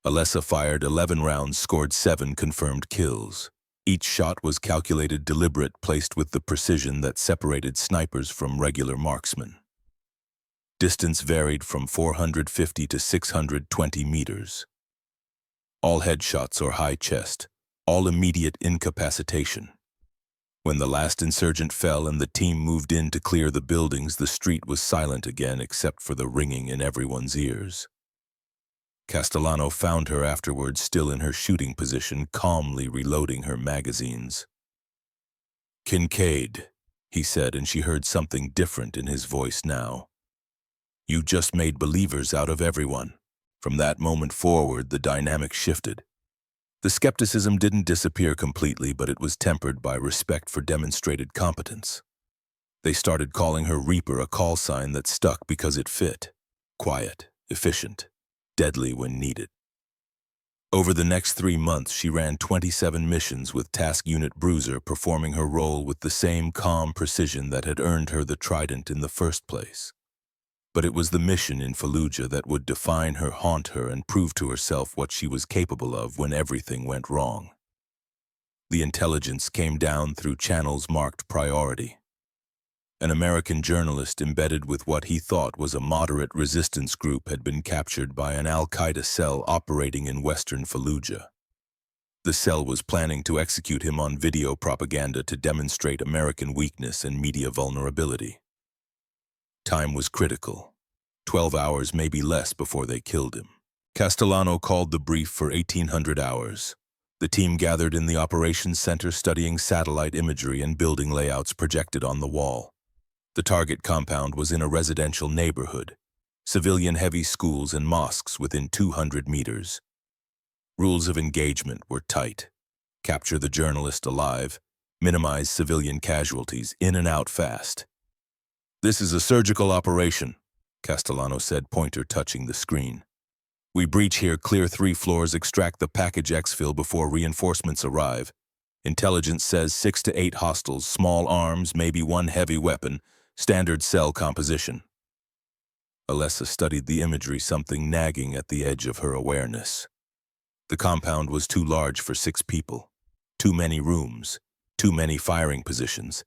Alessa fired 11 rounds, scored 7 confirmed kills. Each shot was calculated, deliberate, placed with the precision that separated snipers from regular marksmen. Distance varied from 450 to 620 meters. All headshots or high chest, all immediate incapacitation. When the last insurgent fell and the team moved in to clear the buildings, the street was silent again except for the ringing in everyone's ears. Castellano found her afterwards, still in her shooting position, calmly reloading her magazines. "Kincaid," he said, and she heard something different in his voice now. "You just made believers out of everyone." From that moment forward, the dynamic shifted. The skepticism didn't disappear completely, but it was tempered by respect for demonstrated competence. They started calling her Reaper, a call sign that stuck because it fit. Quiet, efficient, deadly when needed. Over the next 3 months, she ran 27 missions with Task Unit Bruiser, performing her role with the same calm precision that had earned her the Trident in the first place. But it was the mission in Fallujah that would define her, haunt her, and prove to herself what she was capable of when everything went wrong. The intelligence came down through channels marked priority. An American journalist embedded with what he thought was a moderate resistance group had been captured by an al-Qaeda cell operating in western Fallujah. The cell was planning to execute him on video propaganda to demonstrate American weakness and media vulnerability. Time was critical. 12 hours, maybe less, before they killed him. Castellano called the brief for 1800 hours. The team gathered in the operations center studying satellite imagery and building layouts projected on the wall. The target compound was in a residential neighborhood, civilian-heavy schools and mosques within 200 meters. Rules of engagement were tight. Capture the journalist alive, minimize civilian casualties, in and out fast. "This is a surgical operation," Castellano said, pointer touching the screen. "We breach here, clear 3 floors, extract the package exfil before reinforcements arrive. Intelligence says 6 to 8 hostiles, small arms, maybe 1 heavy weapon, standard cell composition." Alessa studied the imagery, something nagging at the edge of her awareness. The compound was too large for 6 people. Too many rooms, too many firing positions.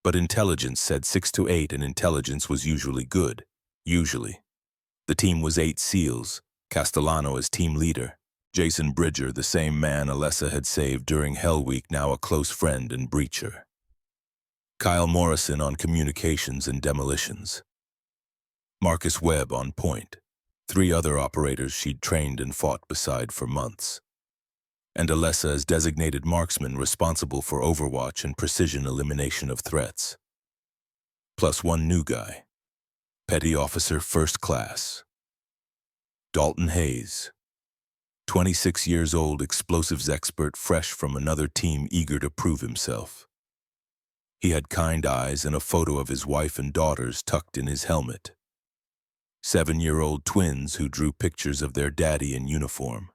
But intelligence said 6 to 8, and intelligence was usually good. Usually. The team was 8 SEALs, Castellano as team leader. Jason Bridger, the same man Alessa had saved during Hell Week, now a close friend and breacher. Kyle Morrison on communications and demolitions. Marcus Webb on point. 3 other operators she'd trained and fought beside for months. And Alessa as designated marksman responsible for overwatch and precision elimination of threats. Plus 1 new guy. Petty Officer First Class. Dalton Hayes. 26 years old, explosives expert, fresh from another team, eager to prove himself. He had kind eyes and a photo of his wife and daughters tucked in his helmet. 7-year-old twins who drew pictures of their daddy in uniform.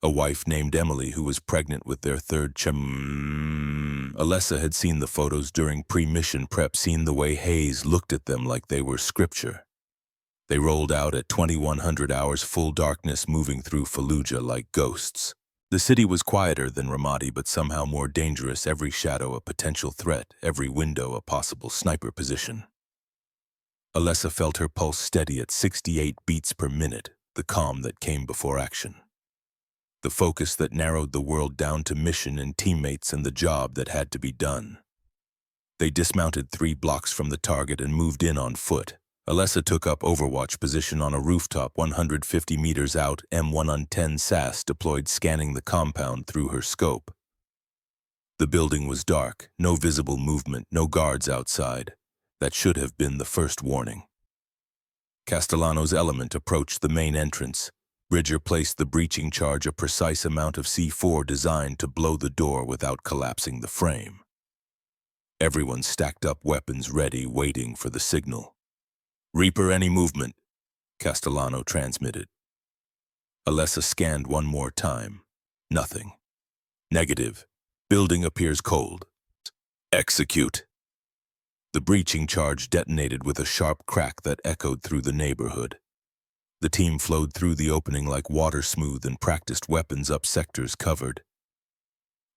A wife named Emily who was pregnant with their 3rd Alessa had seen the photos during pre-mission prep, seen the way Hayes looked at them like they were scripture. They rolled out at 2100 hours, full darkness, moving through Fallujah like ghosts. The city was quieter than Ramadi, but somehow more dangerous, every shadow a potential threat, every window a possible sniper position. Alessa felt her pulse steady at 68 beats per minute, the calm that came before action. The focus that narrowed the world down to mission and teammates and the job that had to be done. They dismounted 3 blocks from the target and moved in on foot. Alessa took up overwatch position on a rooftop 150 meters out, M110 SAS deployed, scanning the compound through her scope. The building was dark, no visible movement, no guards outside. That should have been the first warning. Castellano's element approached the main entrance. Bridger placed the breaching charge, a precise amount of C4 designed to blow the door without collapsing the frame. Everyone stacked up weapons ready, waiting for the signal. "Reaper, any movement?" Castellano transmitted. Alessa scanned one more time. Nothing. "Negative. Building appears cold. Execute." The breaching charge detonated with a sharp crack that echoed through the neighborhood. The team flowed through the opening like water, smooth and practiced, weapons up, sectors covered.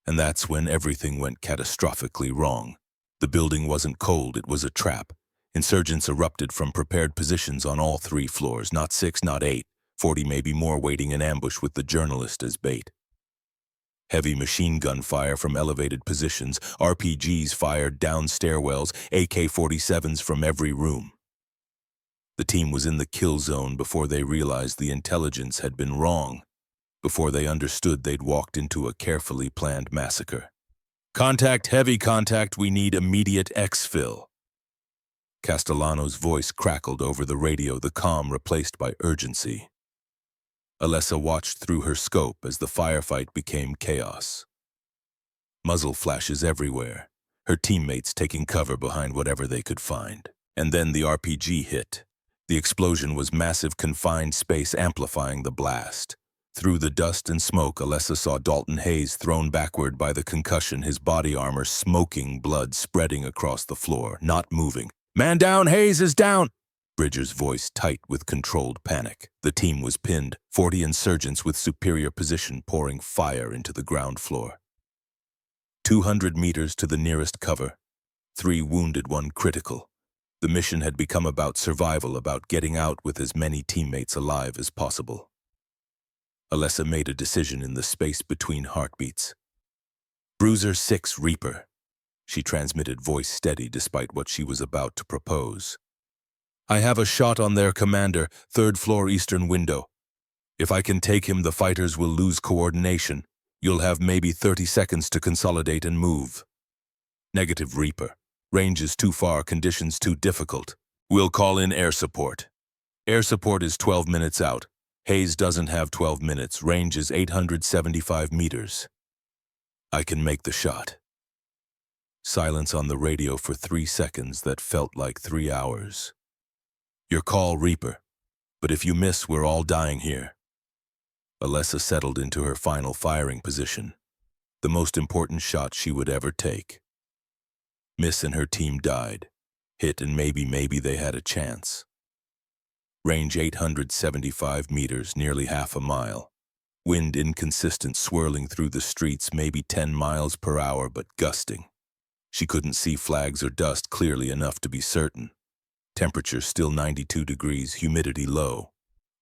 And that's when everything went catastrophically wrong. The building wasn't cold, it was a trap. Insurgents erupted from prepared positions on all 3 floors, not 6, not 8, 40, maybe more, waiting in ambush with the journalist as bait. Heavy machine gun fire from elevated positions, RPGs fired down stairwells, AK-47s from every room. The team was in the kill zone before they realized the intelligence had been wrong, before they understood they'd walked into a carefully planned massacre. "Contact, heavy contact, we need immediate exfil." Castellano's voice crackled over the radio, the calm replaced by urgency. Alessa watched through her scope as the firefight became chaos. Muzzle flashes everywhere, her teammates taking cover behind whatever they could find. And then the RPG hit. The explosion was massive, confined space amplifying the blast. Through the dust and smoke, Alessa saw Dalton Hayes thrown backward by the concussion, his body armor smoking, blood spreading across the floor, not moving. "Man down, Hayes is down!" Bridger's voice tight with controlled panic. The team was pinned, 40 insurgents with superior position pouring fire into the ground floor. 200 meters to the nearest cover. 3 wounded, 1 critical. The mission had become about survival, about getting out with as many teammates alive as possible. Alessa made a decision in the space between heartbeats. "Bruiser 6, Reaper," she transmitted, voice steady despite what she was about to propose. "I have a shot on their commander, 3rd floor eastern window. If I can take him, the fighters will lose coordination. You'll have maybe 30 seconds to consolidate and move." "Negative, Reaper. Range is too far, conditions too difficult. We'll call in air support." "Air support is 12 minutes out. Hayes doesn't have 12 minutes. Range is 875 meters. I can make the shot." Silence on the radio for 3 seconds that felt like 3 hours. "Your call, Reaper. But if you miss, we're all dying here." Alessa settled into her final firing position, the most important shot she would ever take. Miss and her team died. Hit and maybe they had a chance. Range 875 meters, nearly half a mile. Wind inconsistent, swirling through the streets, maybe 10 miles per hour, but gusting. She couldn't see flags or dust clearly enough to be certain. Temperature still 92 degrees, humidity low.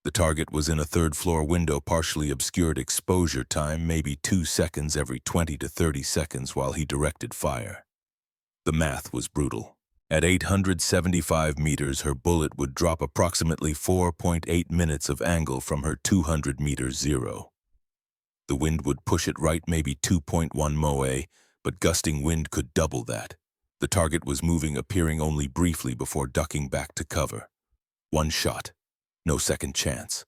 The target was in a 3rd floor window, partially obscured. Exposure time maybe 2 seconds every 20 to 30 seconds while he directed fire. The math was brutal. At 875 meters, her bullet would drop approximately 4.8 minutes of angle from her 200 meters zero. The wind would push it right, maybe 2.1 moe, but gusting wind could double that. The target was moving, appearing only briefly before ducking back to cover. 1 shot. No second chance.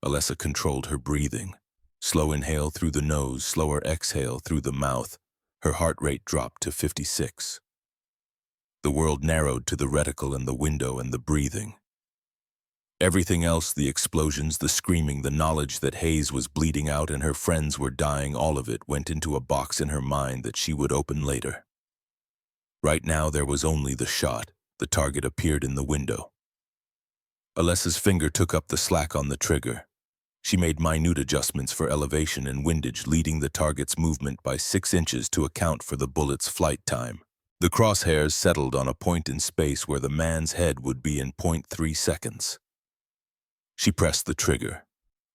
Alessa controlled her breathing. Slow inhale through the nose, slower exhale through the mouth. Her heart rate dropped to 56. The world narrowed to the reticle and the window and the breathing. Everything else, the explosions, the screaming, the knowledge that Hayes was bleeding out and her friends were dying, all of it went into a box in her mind that she would open later. Right now there was only the shot. The target appeared in the window. Alessa's finger took up the slack on the trigger. She made minute adjustments for elevation and windage, leading the target's movement by 6 inches to account for the bullet's flight time. The crosshairs settled on a point in space where the man's head would be in 0.3 seconds. She pressed the trigger.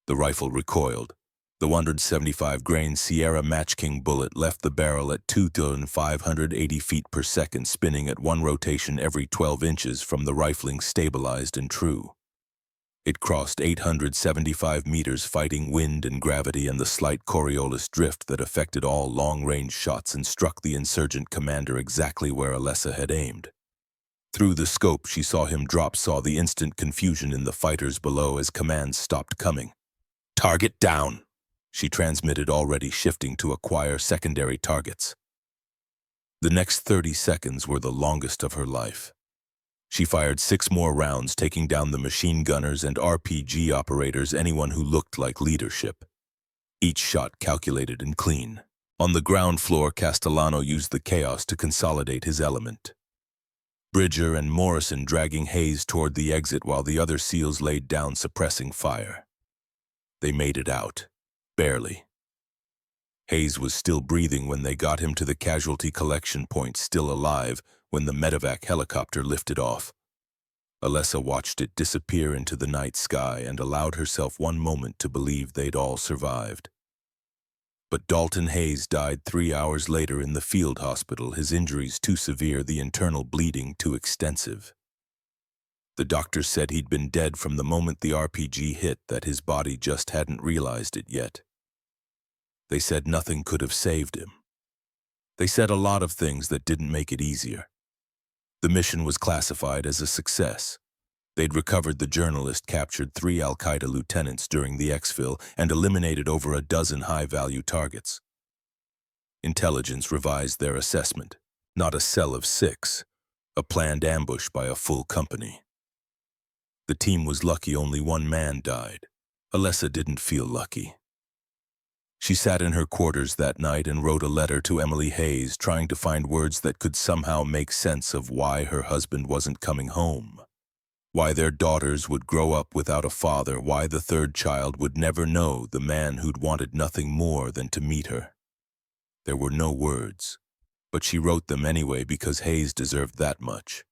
The rifle recoiled. The 175-grain Sierra Match King bullet left the barrel at 2,580 feet per second, spinning at 1 rotation every 12 inches from the rifling, stabilized and true. It crossed 875 meters, fighting wind and gravity and the slight Coriolis drift that affected all long-range shots, and struck the insurgent commander exactly where Alessa had aimed. Through the scope, she saw him drop, saw the instant confusion in the fighters below as commands stopped coming. "Target down," she transmitted, already shifting to acquire secondary targets. The next 30 seconds were the longest of her life. She fired 6 more rounds, taking down the machine gunners and RPG operators, anyone who looked like leadership. Each shot calculated and clean. On the ground floor, Castellano used the chaos to consolidate his element. Bridger and Morrison dragging Hayes toward the exit while the other SEALs laid down, suppressing fire. They made it out. Barely. Hayes was still breathing when they got him to the casualty collection point, still alive when the medevac helicopter lifted off. Alessa watched it disappear into the night sky and allowed herself 1 moment to believe they'd all survived. But Dalton Hayes died 3 hours later in the field hospital, his injuries too severe, the internal bleeding too extensive. The doctor said he'd been dead from the moment the RPG hit, that his body just hadn't realized it yet. They said nothing could have saved him. They said a lot of things that didn't make it easier. The mission was classified as a success. They'd recovered the journalist, captured 3 al-Qaeda lieutenants during the exfil, and eliminated over a dozen high-value targets. Intelligence revised their assessment. Not a cell of 6. A planned ambush by a full company. The team was lucky only 1 man died. Alessa didn't feel lucky. She sat in her quarters that night and wrote a letter to Emily Hayes, trying to find words that could somehow make sense of why her husband wasn't coming home. Why their daughters would grow up without a father, why the 3rd child would never know the man who'd wanted nothing more than to meet her. There were no words, but she wrote them anyway because Hayes deserved that much.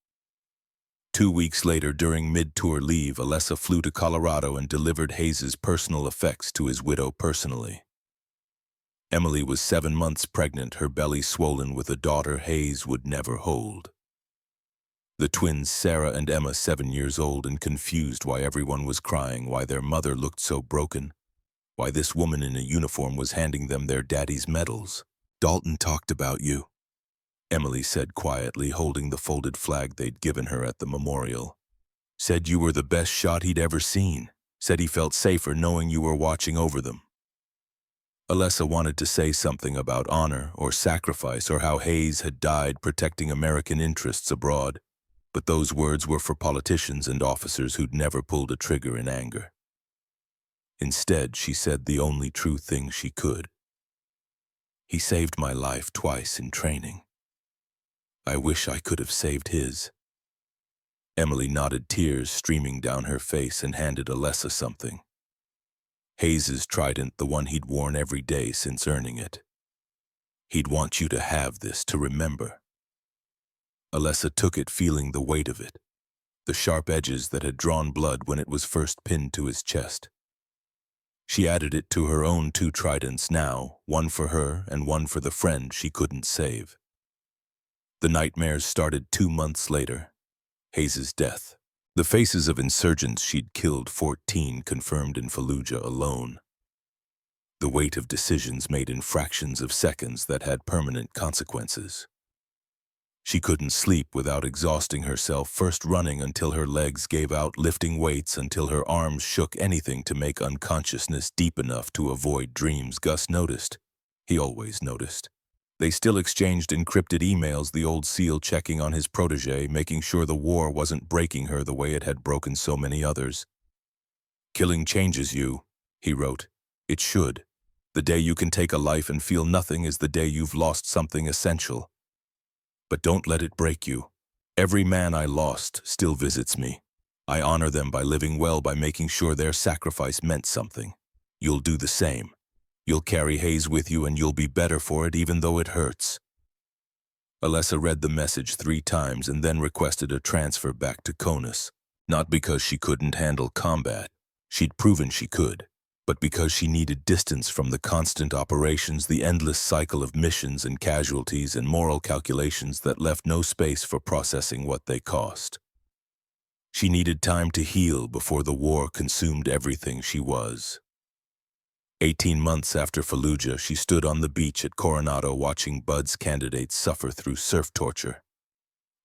2 weeks later, during mid-tour leave, Alessa flew to Colorado and delivered Hayes's personal effects to his widow personally. Emily was 7 months pregnant, her belly swollen with a daughter Hayes would never hold. The twins Sarah and Emma, 7 years old and confused why everyone was crying, why their mother looked so broken, why this woman in a uniform was handing them their daddy's medals. "Dalton talked about you," Emily said quietly, holding the folded flag they'd given her at the memorial. "Said you were the best shot he'd ever seen. Said he felt safer knowing you were watching over them." Alessa wanted to say something about honor or sacrifice or how Hayes had died protecting American interests abroad, but those words were for politicians and officers who'd never pulled a trigger in anger. Instead, she said the only true thing she could. "He saved my life twice in training. I wish I could have saved his." Emily nodded, tears streaming down her face, and handed Alessa something. Hayes's trident, the one he'd worn every day since earning it. "He'd want you to have this to remember." Alessa took it, feeling the weight of it, the sharp edges that had drawn blood when it was first pinned to his chest. She added it to her own 2 tridents now, one for her and one for the friend she couldn't save. The nightmares started 2 months later. Hayes's death. The faces of insurgents she'd killed, 14 confirmed in Fallujah alone. The weight of decisions made in fractions of seconds that had permanent consequences. She couldn't sleep without exhausting herself, first running until her legs gave out, lifting weights until her arms shook, anything to make unconsciousness deep enough to avoid dreams. Gus noticed. He always noticed. They still exchanged encrypted emails, the old SEAL checking on his protege, making sure the war wasn't breaking her the way it had broken so many others. "Killing changes you," he wrote. "It should. The day you can take a life and feel nothing is the day you've lost something essential. But don't let it break you. Every man I lost still visits me. I honor them by living well, by making sure their sacrifice meant something. You'll do the same. You'll carry Hayes with you and you'll be better for it, even though it hurts." Alessa read the message 3 times and then requested a transfer back to Conus. Not because she couldn't handle combat. She'd proven she could. But because she needed distance from the constant operations, the endless cycle of missions and casualties and moral calculations that left no space for processing what they cost. She needed time to heal before the war consumed everything she was. 18 months after Fallujah, she stood on the beach at Coronado watching Bud's candidates suffer through surf torture.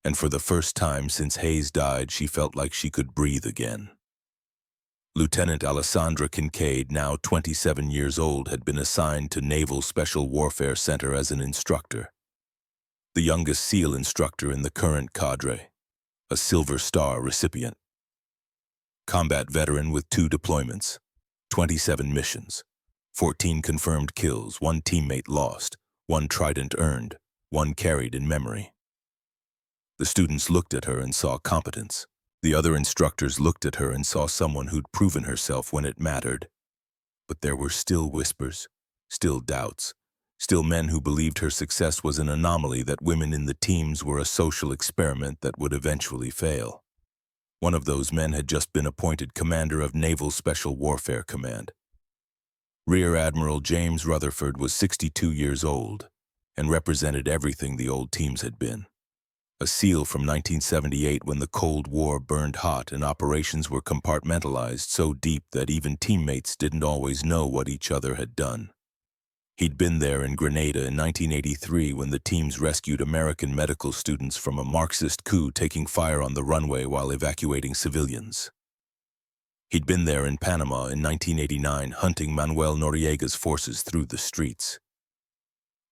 And for the first time since Hayes died, she felt like she could breathe again. Lieutenant Alessandra Kincaid, now 27 years old, had been assigned to Naval Special Warfare Center as an instructor. The youngest SEAL instructor in the current cadre, a Silver Star recipient. Combat veteran with 2 deployments, 27 missions, 14 confirmed kills, 1 teammate lost, 1 trident earned, 1 carried in memory. The students looked at her and saw competence. The other instructors looked at her and saw someone who'd proven herself when it mattered. But there were still whispers, still doubts, still men who believed her success was an anomaly, that women in the teams were a social experiment that would eventually fail. One of those men had just been appointed commander of Naval Special Warfare Command. Rear Admiral James Rutherford was 62 years old and represented everything the old teams had been. A SEAL from 1978, when the Cold War burned hot and operations were compartmentalized so deep that even teammates didn't always know what each other had done. He'd been there in Grenada in 1983 when the teams rescued American medical students from a Marxist coup taking fire on the runway while evacuating civilians. He'd been there in Panama in 1989 hunting Manuel Noriega's forces through the streets.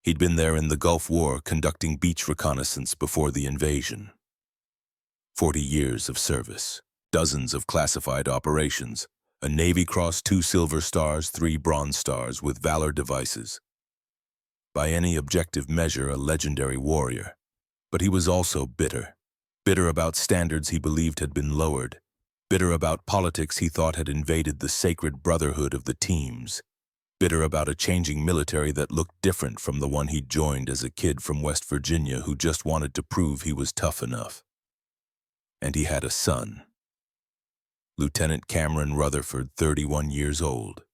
He'd been there in the Gulf War conducting beach reconnaissance before the invasion. 40 years of service, dozens of classified operations, a Navy Cross, 2 Silver Stars, 3 Bronze Stars with Valor devices. By any objective measure, a legendary warrior. But he was also bitter. Bitter about standards he believed had been lowered. Bitter about politics he thought had invaded the sacred brotherhood of the teams. bitter about a changing military that looked different from the one he'd joined as a kid from West Virginia who just wanted to prove he was tough enough. And he had a son. Lieutenant Cameron Rutherford, 31 years old.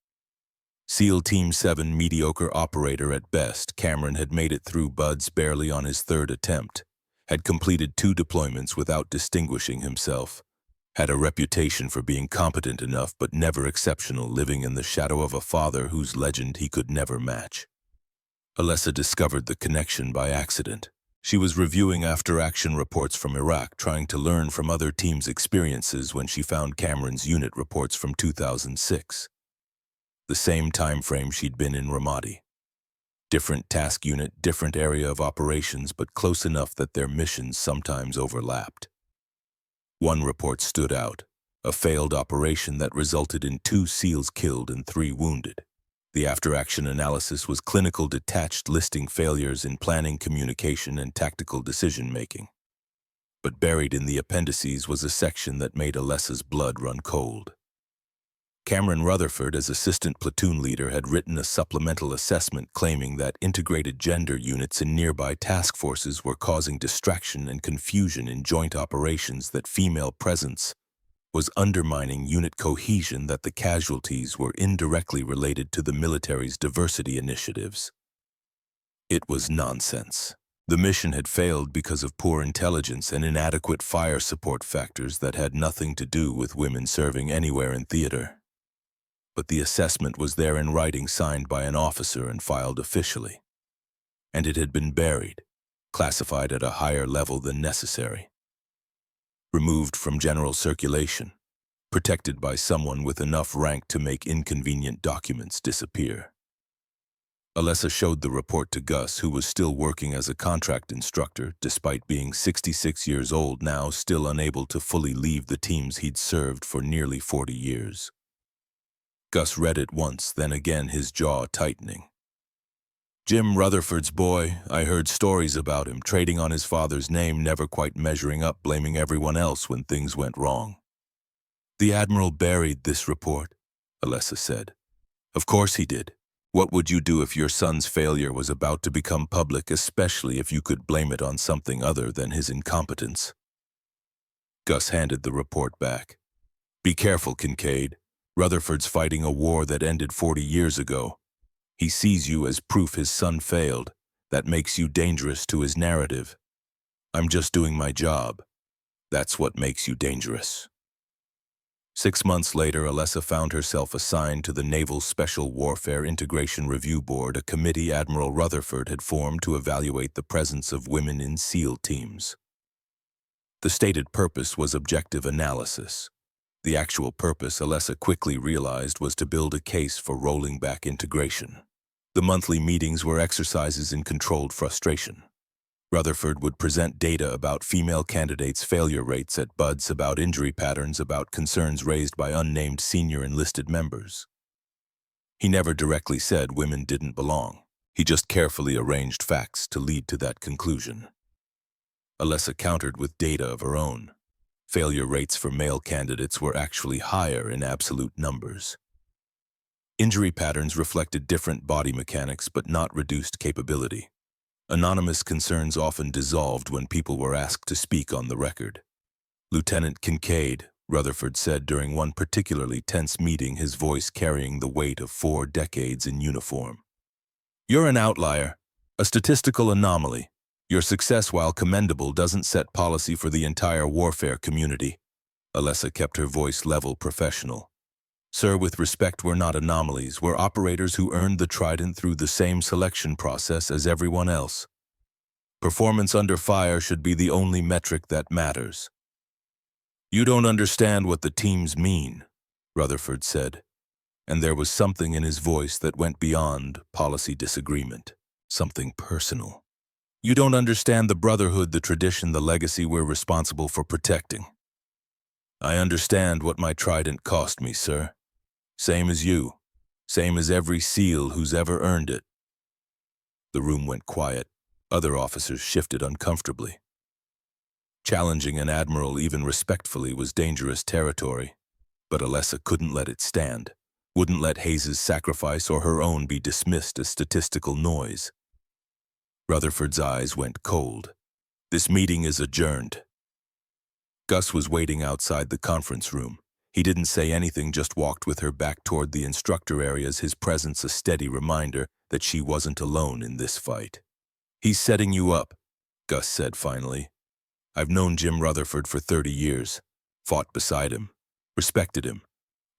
SEAL Team 7 mediocre operator at best, Cameron had made it through BUDS barely on his third attempt, had completed 2 deployments without distinguishing himself, had a reputation for being competent enough but never exceptional, living in the shadow of a father whose legend he could never match. Alessa discovered the connection by accident. She was reviewing after-action reports from Iraq, trying to learn from other teams' experiences when she found Cameron's unit reports from 2006. The same time frame she'd been in Ramadi. Different task unit, different area of operations, but close enough that their missions sometimes overlapped. One report stood out, a failed operation that resulted in 2 SEALs killed and 3 wounded. The after-action analysis was clinical detached, listing failures in planning, communication, and tactical decision-making. But buried in the appendices was a section that made Alessa's blood run cold. Cameron Rutherford, as assistant platoon leader, had written a supplemental assessment claiming that integrated gender units in nearby task forces were causing distraction and confusion in joint operations, that female presence was undermining unit cohesion, that the casualties were indirectly related to the military's diversity initiatives. It was nonsense. The mission had failed because of poor intelligence and inadequate fire support factors that had nothing to do with women serving anywhere in theater. But the assessment was there in writing, signed by an officer and filed officially. And it had been buried, classified at a higher level than necessary. Removed from general circulation, protected by someone with enough rank to make inconvenient documents disappear. Alessa showed the report to Gus, who was still working as a contract instructor, despite being 66 years old now, still unable to fully leave the teams he'd served for nearly 40 years. Gus read it once, then again, his jaw tightening. Jim Rutherford's boy. I heard stories about him, trading on his father's name, never quite measuring up, blaming everyone else when things went wrong. The Admiral buried this report, Alessa said. Of course he did. What would you do if your son's failure was about to become public, especially if you could blame it on something other than his incompetence? Gus handed the report back. Be careful, Kincaid. Rutherford's fighting a war that ended 40 years ago. He sees you as proof his son failed. That makes you dangerous to his narrative. I'm just doing my job. That's what makes you dangerous. 6 months later, Alessa found herself assigned to the Naval Special Warfare Integration Review Board, a committee Admiral Rutherford had formed to evaluate the presence of women in SEAL teams. The stated purpose was objective analysis. The actual purpose, Alessa quickly realized, was to build a case for rolling back integration. The monthly meetings were exercises in controlled frustration. Rutherford would present data about female candidates' failure rates at BUDS, about injury patterns, about concerns raised by unnamed senior enlisted members. He never directly said women didn't belong. He just carefully arranged facts to lead to that conclusion. Alessa countered with data of her own. Failure rates for male candidates were actually higher in absolute numbers. Injury patterns reflected different body mechanics but not reduced capability. Anonymous concerns often dissolved when people were asked to speak on the record. Lieutenant Kincaid, Rutherford said during one particularly tense meeting, his voice carrying the weight of 4 decades in uniform. You're an outlier, a statistical anomaly. Your success, while commendable, doesn't set policy for the entire warfare community. Alessa kept her voice level, professional. Sir, with respect, we're not anomalies. We're operators who earned the Trident through the same selection process as everyone else. Performance under fire should be the only metric that matters. You don't understand what the teams mean, Rutherford said, and there was something in his voice that went beyond policy disagreement, something personal. You don't understand the Brotherhood, the tradition, the legacy we're responsible for protecting. I understand what my Trident cost me, sir. Same as you. Same as every SEAL who's ever earned it. The room went quiet. Other officers shifted uncomfortably. Challenging an admiral even respectfully was dangerous territory, but Alessa couldn't let it stand. Wouldn't let Hayes's sacrifice or her own be dismissed as statistical noise. Rutherford's eyes went cold. This meeting is adjourned. Gus was waiting outside the conference room. He didn't say anything, just walked with her back toward the instructor areas, his presence a steady reminder that she wasn't alone in this fight. "He's setting you up," Gus said finally. "I've known Jim Rutherford for 30 years, fought beside him, respected him,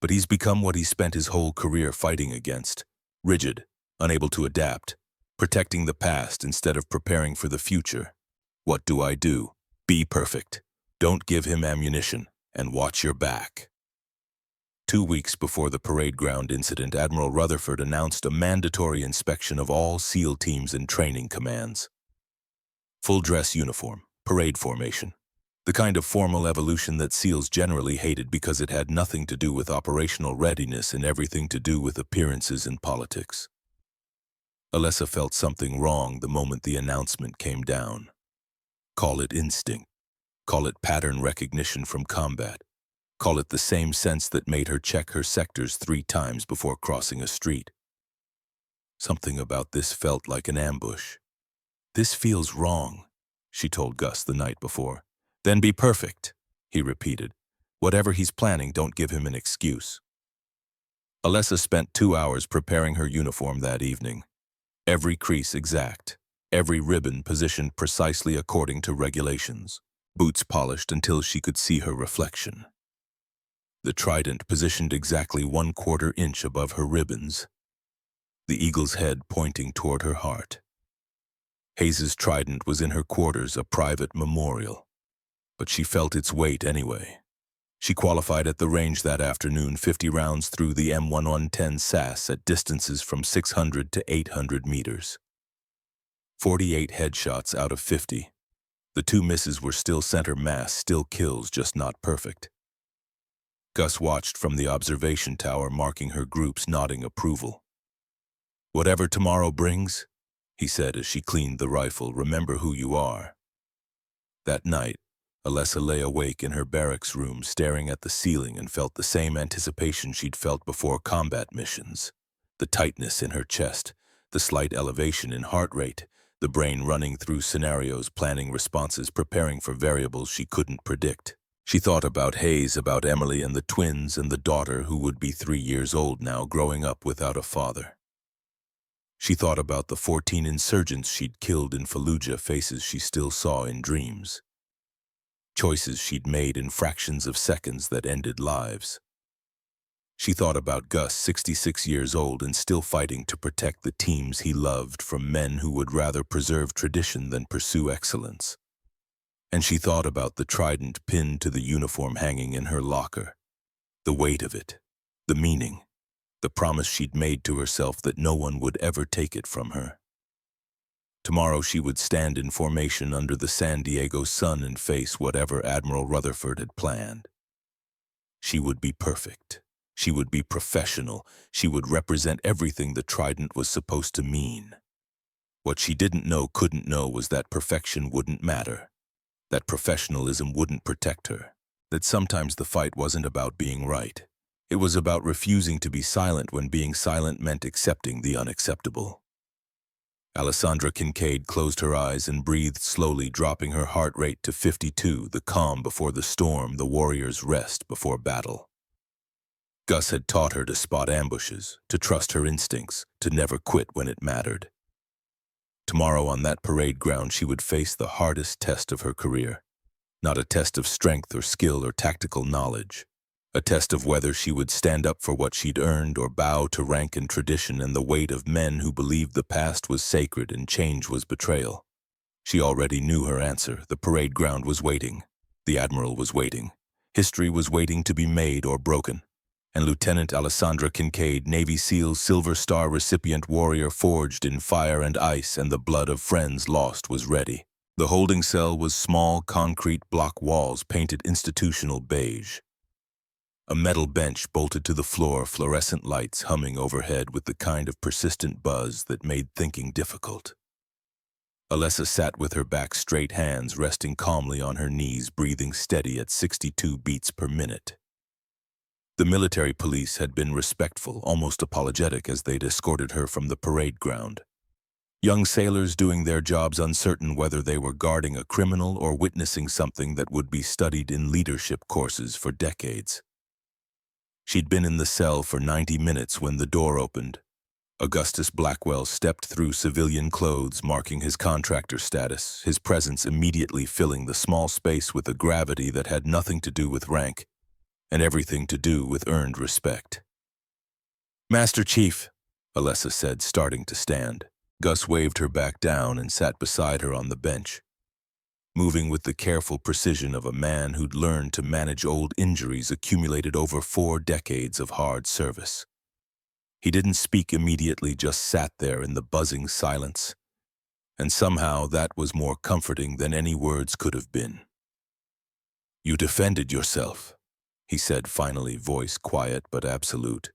but he's become what he spent his whole career fighting against: rigid, unable to adapt, protecting the past instead of preparing for the future. What do I do? Be perfect. Don't give him ammunition, and watch your back." 2 weeks before the parade ground incident, Admiral Rutherford announced a mandatory inspection of all SEAL teams and training commands. Full dress uniform, parade formation. The kind of formal evolution that SEALs generally hated because it had nothing to do with operational readiness and everything to do with appearances and politics. Alessa felt something wrong the moment the announcement came down. Call it instinct. Call it pattern recognition from combat. Call it the same sense that made her check her sectors 3 times before crossing a street. Something about this felt like an ambush. "This feels wrong," she told Gus the night before. "Then be perfect," he repeated. "Whatever he's planning, don't give him an excuse." Alessa spent 2 hours preparing her uniform that evening. Every crease exact, every ribbon positioned precisely according to regulations, boots polished until she could see her reflection. The trident positioned exactly 1/4 inch above her ribbons, the eagle's head pointing toward her heart. Hayes's trident was in her quarters, a private memorial, but she felt its weight anyway. She qualified at the range that afternoon, 50 rounds through the M1110 SAS at distances from 600 to 800 meters. 48 headshots out of 50. The 2 misses were still center mass, still kills, just not perfect. Gus watched from the observation tower, marking her groups, nodding approval. "Whatever tomorrow brings," he said as she cleaned the rifle, "remember who you are." That night, Alessa lay awake in her barracks room, staring at the ceiling, and felt the same anticipation she'd felt before combat missions. The tightness in her chest, the slight elevation in heart rate, the brain running through scenarios, planning responses, preparing for variables she couldn't predict. She thought about Hayes, about Emily and the twins and the daughter who would be 3 years old now, growing up without a father. She thought about the 14 insurgents she'd killed in Fallujah, faces she still saw in dreams. Choices she'd made in fractions of seconds that ended lives. She thought about Gus, 66 years old and still fighting to protect the teams he loved from men who would rather preserve tradition than pursue excellence. And she thought about the trident pinned to the uniform hanging in her locker. The weight of it, the meaning, the promise she'd made to herself that no one would ever take it from her. Tomorrow she would stand in formation under the San Diego sun and face whatever Admiral Rutherford had planned. She would be perfect. She would be professional. She would represent everything the trident was supposed to mean. What she couldn't know was that perfection wouldn't matter. That professionalism wouldn't protect her. That sometimes the fight wasn't about being right. It was about refusing to be silent when being silent meant accepting the unacceptable. Alessandra Kincaid closed her eyes and breathed slowly, dropping her heart rate to 52, the calm before the storm, the warrior's rest before battle. Gus had taught her to spot ambushes, to trust her instincts, to never quit when it mattered. Tomorrow on that parade ground she would face the hardest test of her career. Not a test of strength or skill or tactical knowledge. A test of whether she would stand up for what she'd earned or bow to rank and tradition and the weight of men who believed the past was sacred and change was betrayal. She already knew her answer. The parade ground was waiting. The Admiral was waiting. History was waiting to be made or broken. And Lieutenant Alessandra Kincaid, Navy SEAL Silver Star recipient, warrior forged in fire and ice and the blood of friends lost, was ready. The holding cell was small concrete block walls painted institutional beige. A metal bench bolted to the floor, fluorescent lights humming overhead with the kind of persistent buzz that made thinking difficult. Alessa sat with her back straight, hands resting calmly on her knees, breathing steady at 62 beats per minute. The military police had been respectful, almost apologetic, as they'd escorted her from the parade ground. Young sailors doing their jobs uncertain whether they were guarding a criminal or witnessing something that would be studied in leadership courses for decades. She'd been in the cell for 90 minutes when the door opened. Augustus Blackwell stepped through civilian clothes, marking his contractor status, his presence immediately filling the small space with a gravity that had nothing to do with rank and everything to do with earned respect. "Master Chief," Alessa said, starting to stand. Gus waved her back down and sat beside her on the bench, moving with the careful precision of a man who'd learned to manage old injuries accumulated over 4 decades of hard service. He didn't speak immediately, just sat there in the buzzing silence, and somehow that was more comforting than any words could have been. "You defended yourself," he said finally, voice quiet but absolute.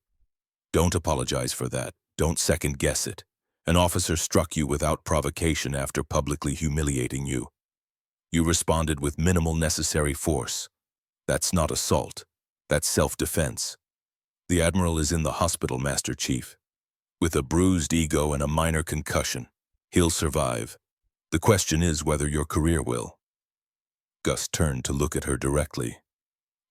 "Don't apologize for that. Don't second-guess it. An officer struck you without provocation after publicly humiliating you. You responded with minimal necessary force. That's not assault. That's self-defense. The Admiral is in the hospital, Master Chief, with a bruised ego and a minor concussion. He'll survive. The question is whether your career will." Gus turned to look at her directly.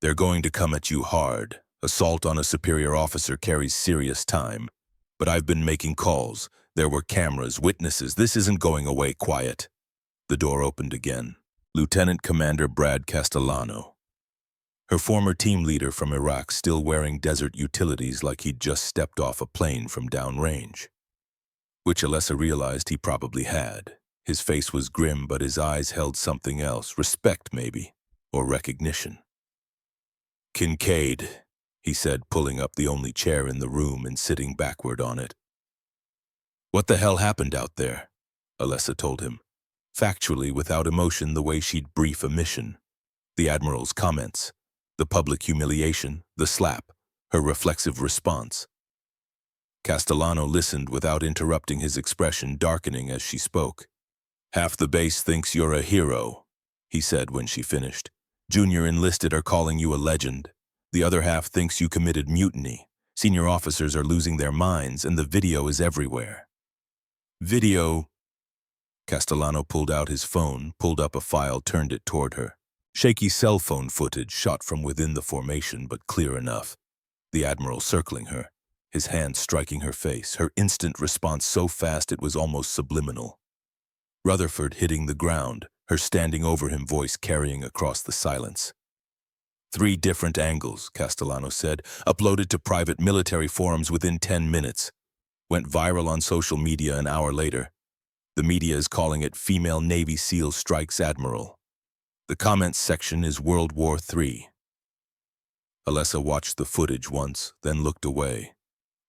"They're going to come at you hard. Assault on a superior officer carries serious time. But I've been making calls. There were cameras, witnesses. This isn't going away quiet." The door opened again. Lieutenant Commander Brad Castellano, her former team leader from Iraq, still wearing desert utilities like he'd just stepped off a plane from downrange. Which Alessa realized he probably had. His face was grim, but his eyes held something else. Respect, maybe, or recognition. "Kincaid," he said, pulling up the only chair in the room and sitting backward on it. "What the hell happened out there?" Alessa told him, factually, without emotion, the way she'd brief a mission. The Admiral's comments, the public humiliation, the slap, her reflexive response. Castellano listened without interrupting, his expression darkening as she spoke. "Half the base thinks you're a hero," he said when she finished. "Junior enlisted are calling you a legend. The other half thinks you committed mutiny. Senior officers are losing their minds, and the video is everywhere." "Video?" Castellano pulled out his phone, pulled up a file, turned it toward her. Shaky cell phone footage shot from within the formation, but clear enough. The Admiral circling her, his hand striking her face, her instant response so fast it was almost subliminal. Rutherford hitting the ground, her standing over him, voice carrying across the silence. 3 different angles, Castellano said, uploaded to private military forums within 10 minutes. Went viral on social media an hour later. The media is calling it Female Navy SEAL Strikes Admiral. The comments section is World War III. Alessa watched the footage once, then looked away.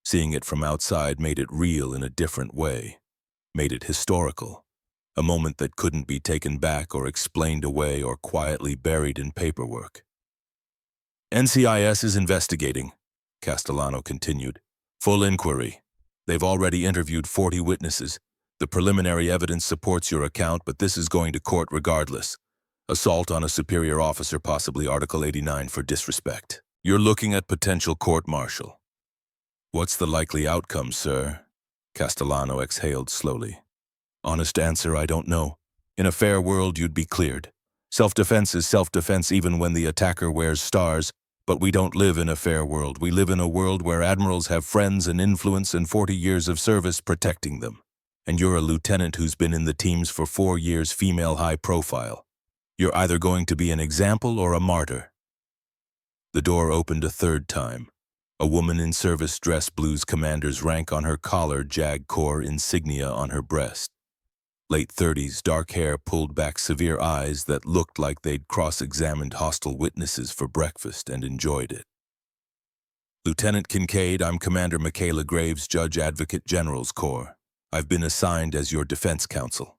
Seeing it from outside made it real in a different way. Made it historical. A moment that couldn't be taken back or explained away or quietly buried in paperwork. "NCIS is investigating," Castellano continued. "Full inquiry. They've already interviewed 40 witnesses. The preliminary evidence supports your account, but this is going to court regardless. Assault on a superior officer, possibly Article 89 for disrespect. You're looking at potential court-martial." "What's the likely outcome, sir?" Castellano exhaled slowly. "Honest answer, I don't know. In a fair world, you'd be cleared. Self-defense is self-defense even when the attacker wears stars, but we don't live in a fair world. We live in a world where admirals have friends and influence and 40 years of service protecting them. And you're a lieutenant who's been in the teams for 4 years, female, high profile. You're either going to be an example or a martyr." The door opened a third time. A woman in service dress, blues commander's rank on her collar, JAG Corps insignia on her breast. Late 30s, dark hair pulled back, severe eyes that looked like they'd cross-examined hostile witnesses for breakfast and enjoyed it. "Lieutenant Kincaid, I'm Commander Michaela Graves, Judge Advocate General's Corps. I've been assigned as your defense counsel."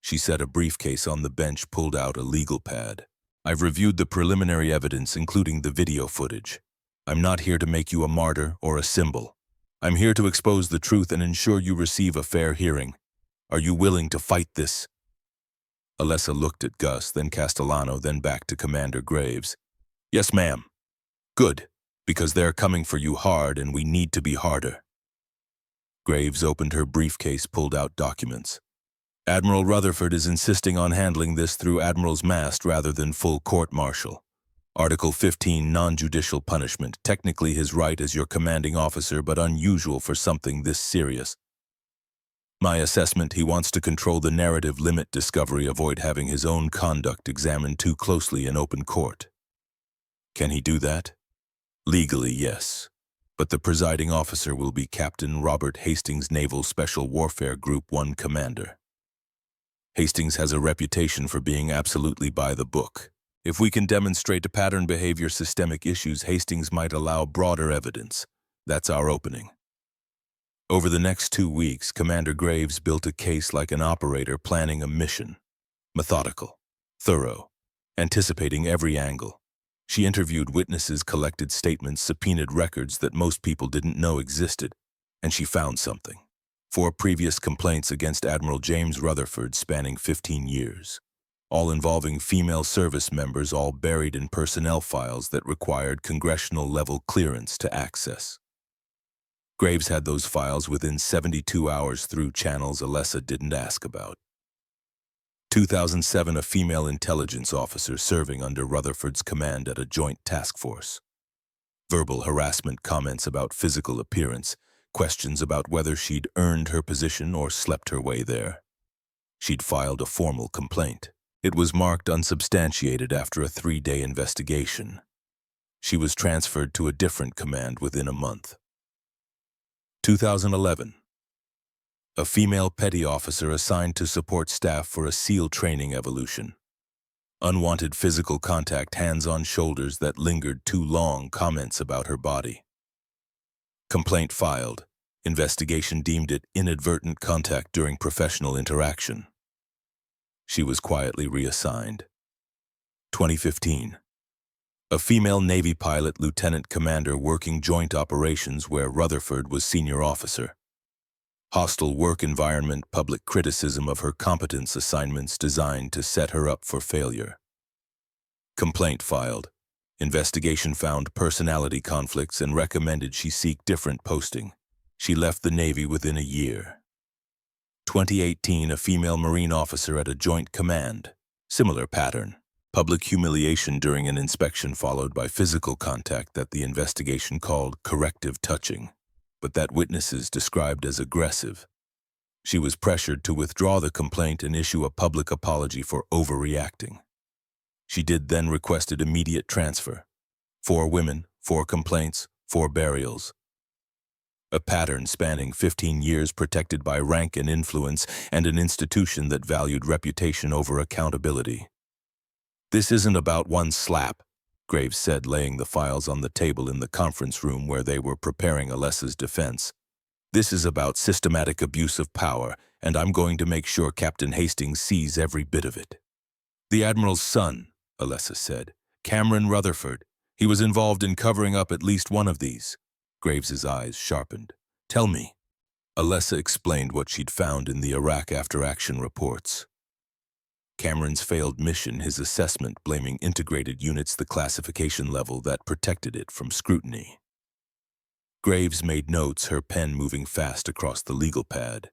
She set a briefcase on the bench, pulled out a legal pad. "I've reviewed the preliminary evidence, including the video footage. I'm not here to make you a martyr or a symbol. I'm here to expose the truth and ensure you receive a fair hearing. Are you willing to fight this?" Alessa looked at Gus, then Castellano, then back to Commander Graves. "Yes, ma'am." "Good. Because they're coming for you hard and we need to be harder. Graves opened her briefcase, pulled out documents. Admiral Rutherford is insisting on handling this through Admiral's mast rather than full court-martial. Article 15, non-judicial punishment, technically his right as your commanding officer, but unusual for something this serious. My assessment, he wants to control the narrative, limit discovery, avoid having his own conduct examined too closely in open court. Can he do that? Legally, yes. But the presiding officer will be Captain Robert Hastings, Naval Special Warfare Group 1 Commander. Hastings has a reputation for being absolutely by the book. If we can demonstrate a pattern behavior, systemic issues, Hastings might allow broader evidence. That's our opening. Over the next 2 weeks, Commander Graves built a case like an operator planning a mission. Methodical, thorough, anticipating every angle. She interviewed witnesses, collected statements, subpoenaed records that most people didn't know existed, and she found something. 4 previous complaints against Admiral James Rutherford spanning 15 years, all involving female service members, all buried in personnel files that required congressional-level clearance to access. Graves had those files within 72 hours through channels Alessa didn't ask about. 2007, a female intelligence officer serving under Rutherford's command at a joint task force. Verbal harassment, comments about physical appearance, questions about whether she'd earned her position or slept her way there. She'd filed a formal complaint. It was marked unsubstantiated after a 3-day investigation. She was transferred to a different command within a month. 2011. A female petty officer assigned to support staff for a SEAL training evolution. Unwanted physical contact, hands on shoulders that lingered too long, comments about her body. Complaint filed. Investigation deemed it inadvertent contact during professional interaction. She was quietly reassigned. 2015. A female Navy pilot, lieutenant commander, working joint operations where Rutherford was senior officer. Hostile work environment, public criticism of her competence, assignments designed to set her up for failure. Complaint filed. Investigation found personality conflicts and recommended she seek different posting. She left the Navy within a year. 2018, a female Marine officer at a joint command. Similar pattern. Public humiliation during an inspection followed by physical contact that the investigation called corrective touching, but that witnesses described as aggressive. She was pressured to withdraw the complaint and issue a public apology for overreacting. She did, then requested immediate transfer. 4 women, 4 complaints, 4 burials. A pattern spanning 15 years, protected by rank and influence and an institution that valued reputation over accountability. This isn't about one slap, Graves said, laying the files on the table in the conference room where they were preparing Alessa's defense. This is about systematic abuse of power, and I'm going to make sure Captain Hastings sees every bit of it. The Admiral's son, Alessa said. Cameron Rutherford. He was involved in covering up at least one of these. Graves's eyes sharpened. Tell me. Alessa explained what she'd found in the Iraq after-action reports. Cameron's failed mission, his assessment blaming integrated units, the classification level that protected it from scrutiny. Graves made notes, her pen moving fast across the legal pad.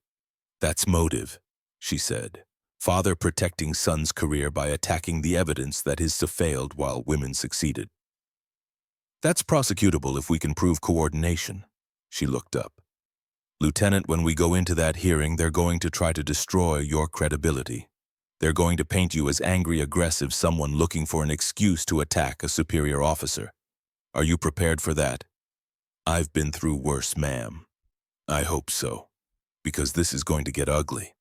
That's motive, she said. Father protecting son's career by attacking the evidence that his failed while women succeeded. That's prosecutable if we can prove coordination. She looked up. Lieutenant, when we go into that hearing, they're going to try to destroy your credibility. They're going to paint you as angry, aggressive, someone looking for an excuse to attack a superior officer. Are you prepared for that? I've been through worse, ma'am. I hope so, because this is going to get ugly.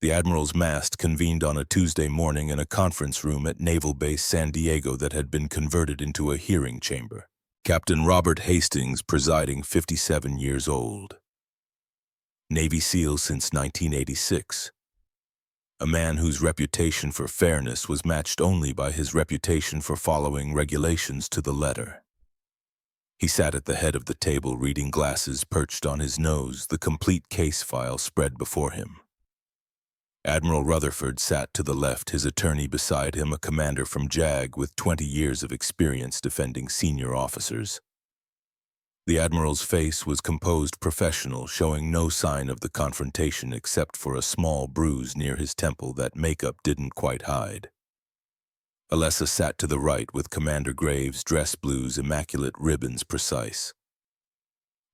The Admiral's mast convened on a Tuesday morning in a conference room at Naval Base San Diego that had been converted into a hearing chamber. Captain Robert Hastings presiding, 57 years old. Navy SEAL since 1986. A man whose reputation for fairness was matched only by his reputation for following regulations to the letter. He sat at the head of the table, reading glasses perched on his nose, the complete case file spread before him. Admiral Rutherford sat to the left, his attorney beside him, a commander from JAG with 20 years of experience defending senior officers. The Admiral's face was composed, professional, showing no sign of the confrontation except for a small bruise near his temple that makeup didn't quite hide. Alessa sat to the right with Commander Graves, dress blues, immaculate ribbons precise.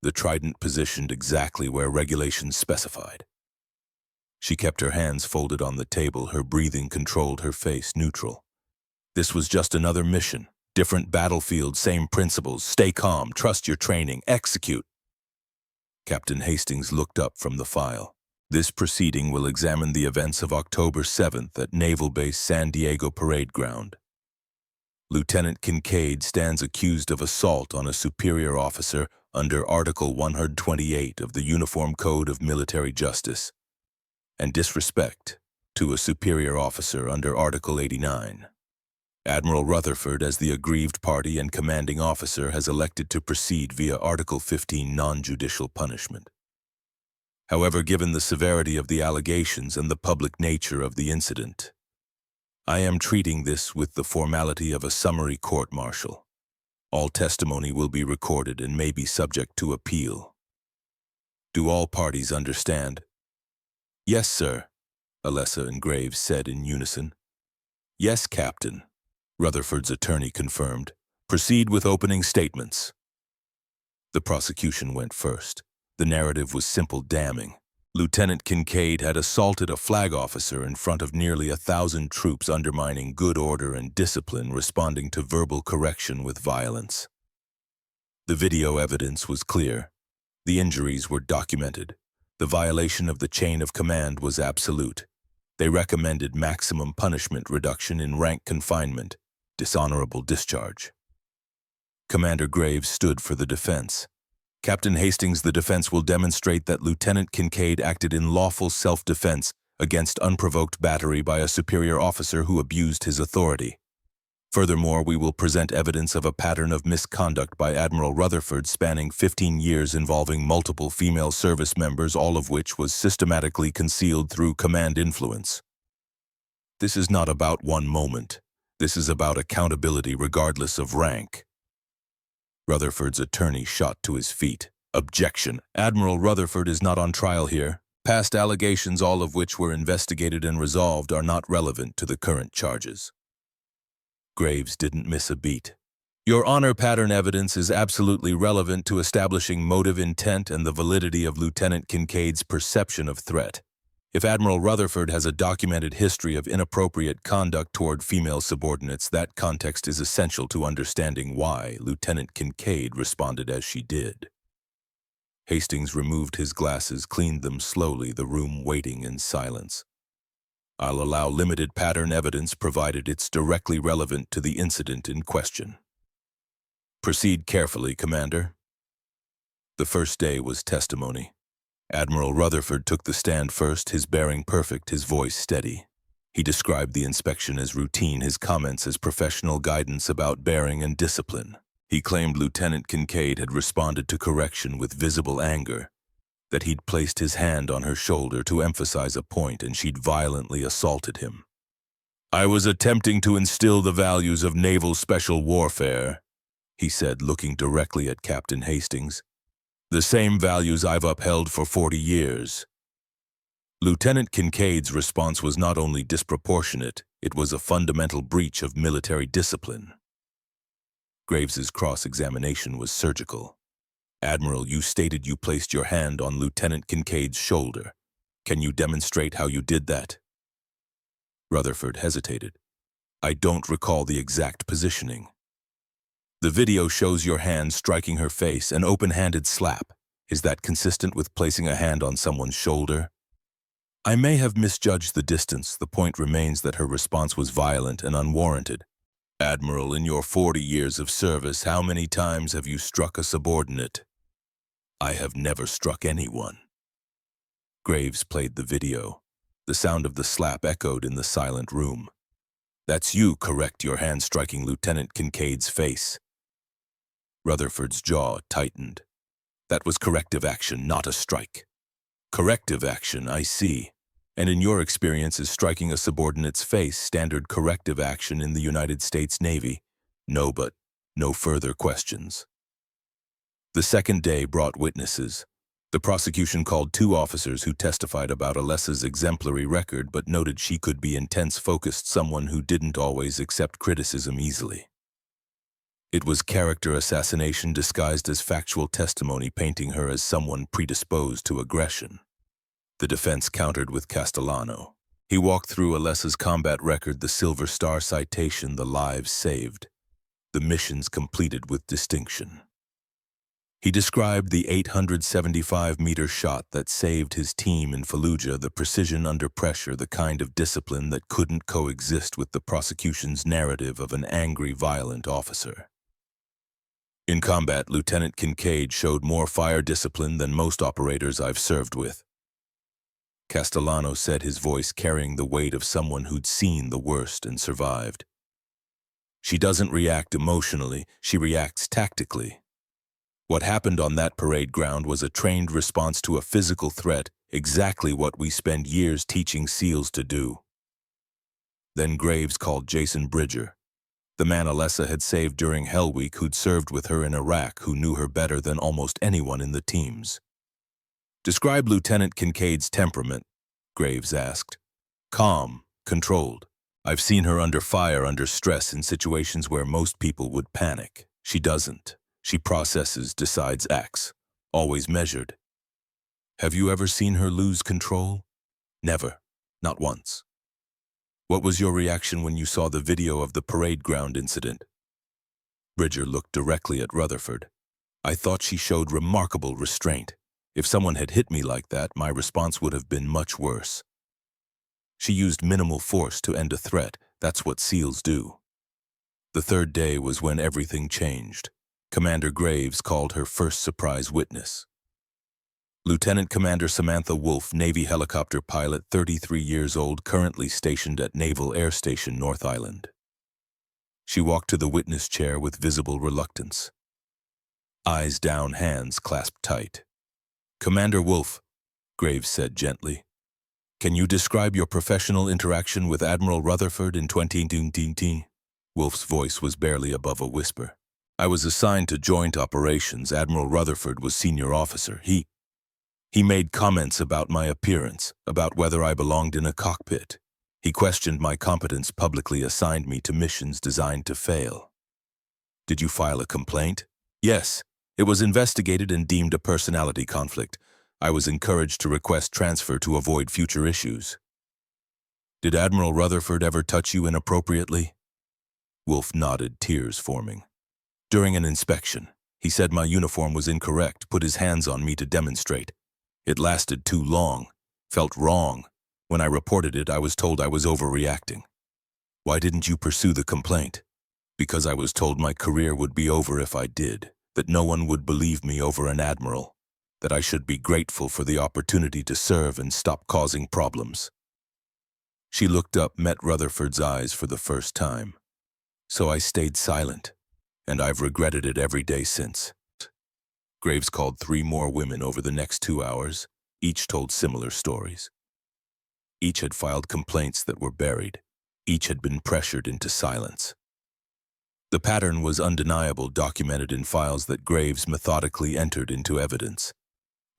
The trident positioned exactly where regulations specified. She kept her hands folded on the table, her breathing controlled, her face neutral. This was just another mission. Different battlefield, same principles. Stay calm, trust your training, execute. Captain Hastings looked up from the file. This proceeding will examine the events of October 7th at Naval Base San Diego Parade Ground. Lieutenant Kincaid stands accused of assault on a superior officer under Article 128 of the Uniform Code of Military Justice, and disrespect to a superior officer under Article 89. Admiral Rutherford, as the aggrieved party and commanding officer, has elected to proceed via Article 15 non-judicial punishment. However, given the severity of the allegations and the public nature of the incident, I am treating this with the formality of a summary court-martial. All testimony will be recorded and may be subject to appeal. Do all parties understand? Yes, sir, Alessa and Graves said in unison. Yes, Captain, Rutherford's attorney confirmed. Proceed with opening statements. The prosecution went first. The narrative was simple, damning. Lieutenant Kincaid had assaulted a flag officer in front of nearly 1,000 troops, undermining good order and discipline, responding to verbal correction with violence. The video evidence was clear. The injuries were documented. The violation of the chain of command was absolute. They recommended maximum punishment, reduction in rank, confinement, dishonorable discharge. Commander Graves stood for the defense. Captain Hastings, the defense will demonstrate that Lieutenant Kincaid acted in lawful self-defense against unprovoked battery by a superior officer who abused his authority. Furthermore, we will present evidence of a pattern of misconduct by Admiral Rutherford spanning 15 years, involving multiple female service members, all of which was systematically concealed through command influence. This is not about one moment. This is about accountability regardless of rank. Rutherford's attorney shot to his feet. Objection. Admiral Rutherford is not on trial here. Past allegations, all of which were investigated and resolved, are not relevant to the current charges. Graves didn't miss a beat. Your Honor, pattern evidence is absolutely relevant to establishing motive, intent, and the validity of Lieutenant Kincaid's perception of threat. If Admiral Rutherford has a documented history of inappropriate conduct toward female subordinates, that context is essential to understanding why Lieutenant Kincaid responded as she did. Hastings removed his glasses, cleaned them slowly, the room waiting in silence. I'll allow limited pattern evidence provided it's directly relevant to the incident in question. Proceed carefully, Commander. The first day was testimony. Admiral Rutherford took the stand first, his bearing perfect, his voice steady. He described the inspection as routine, his comments as professional guidance about bearing and discipline. He claimed Lieutenant Kincaid had responded to correction with visible anger, that he'd placed his hand on her shoulder to emphasize a point and she'd violently assaulted him. I was attempting to instill the values of naval special warfare, he said, looking directly at Captain Hastings. The same values I've upheld for 40 years. Lieutenant Kincaid's response was not only disproportionate, it was a fundamental breach of military discipline. Graves's cross-examination was surgical. Admiral, you stated you placed your hand on Lieutenant Kincaid's shoulder. Can you demonstrate how you did that? Rutherford hesitated. I don't recall the exact positioning. The video shows your hand striking her face, an open-handed slap. Is that consistent with placing a hand on someone's shoulder? I may have misjudged the distance. The point remains that her response was violent and unwarranted. Admiral, in your 40 years of service, how many times have you struck a subordinate? I have never struck anyone. Graves played the video. The sound of the slap echoed in the silent room. That's you, correct, your hand striking Lieutenant Kincaid's face. Rutherford's jaw tightened. That was corrective action, not a strike. Corrective action, I see. And in your experience is striking a subordinate's face standard corrective action in the United States Navy? No, but no further questions. The second day brought witnesses. The prosecution called 2 officers who testified about Alessa's exemplary record but noted she could be intense-focused, someone who didn't always accept criticism easily. It was character assassination disguised as factual testimony, painting her as someone predisposed to aggression. The defense countered with Castellano. He walked through Alessa's combat record, the Silver Star citation, the lives saved, the missions completed with distinction. He described the 875-meter shot that saved his team in Fallujah, the precision under pressure, the kind of discipline that couldn't coexist with the prosecution's narrative of an angry, violent officer. In combat, Lieutenant Kincaid showed more fire discipline than most operators I've served with. Castellano said, his voice carrying the weight of someone who'd seen the worst and survived. She doesn't react emotionally, she reacts tactically. What happened on that parade ground was a trained response to a physical threat, exactly what we spend years teaching SEALs to do. Then Graves called Jason Bridger, the man Alessa had saved during Hell Week, who'd served with her in Iraq, who knew her better than almost anyone in the teams. Describe Lieutenant Kincaid's temperament, Graves asked. Calm, controlled. I've seen her under fire, under stress, in situations where most people would panic. She doesn't. She processes, decides, acts. Always measured. Have you ever seen her lose control? Never. Not once. What was your reaction when you saw the video of the parade ground incident? Bridger looked directly at Rutherford. I thought she showed remarkable restraint. If someone had hit me like that, my response would have been much worse. She used minimal force to end a threat. That's what SEALs do. The third day was when everything changed. Commander Graves called her first surprise witness. Lieutenant Commander Samantha Wolf, Navy helicopter pilot, 33 years old, currently stationed at Naval Air Station, North Island. She walked to the witness chair with visible reluctance. Eyes down, hands clasped tight. Commander Wolf, Graves said gently, can you describe your professional interaction with Admiral Rutherford in 2019? Wolf's voice was barely above a whisper. I was assigned to joint operations. Admiral Rutherford was senior officer. He made comments about my appearance, about whether I belonged in a cockpit. He questioned my competence, publicly assigned me to missions designed to fail. Did you file a complaint? Yes. It was investigated and deemed a personality conflict. I was encouraged to request transfer to avoid future issues. Did Admiral Rutherford ever touch you inappropriately? Wolf nodded, tears forming. During an inspection, he said my uniform was incorrect, put his hands on me to demonstrate. It lasted too long, felt wrong. When I reported it, I was told I was overreacting. Why didn't you pursue the complaint? Because I was told my career would be over if I did, that no one would believe me over an admiral, that I should be grateful for the opportunity to serve and stop causing problems. She looked up, met Rutherford's eyes for the first time. So I stayed silent, and I've regretted it every day since. Graves called 3 more women over the next 2 hours. Each told similar stories. Each had filed complaints that were buried. Each had been pressured into silence. The pattern was undeniable, documented in files that Graves methodically entered into evidence.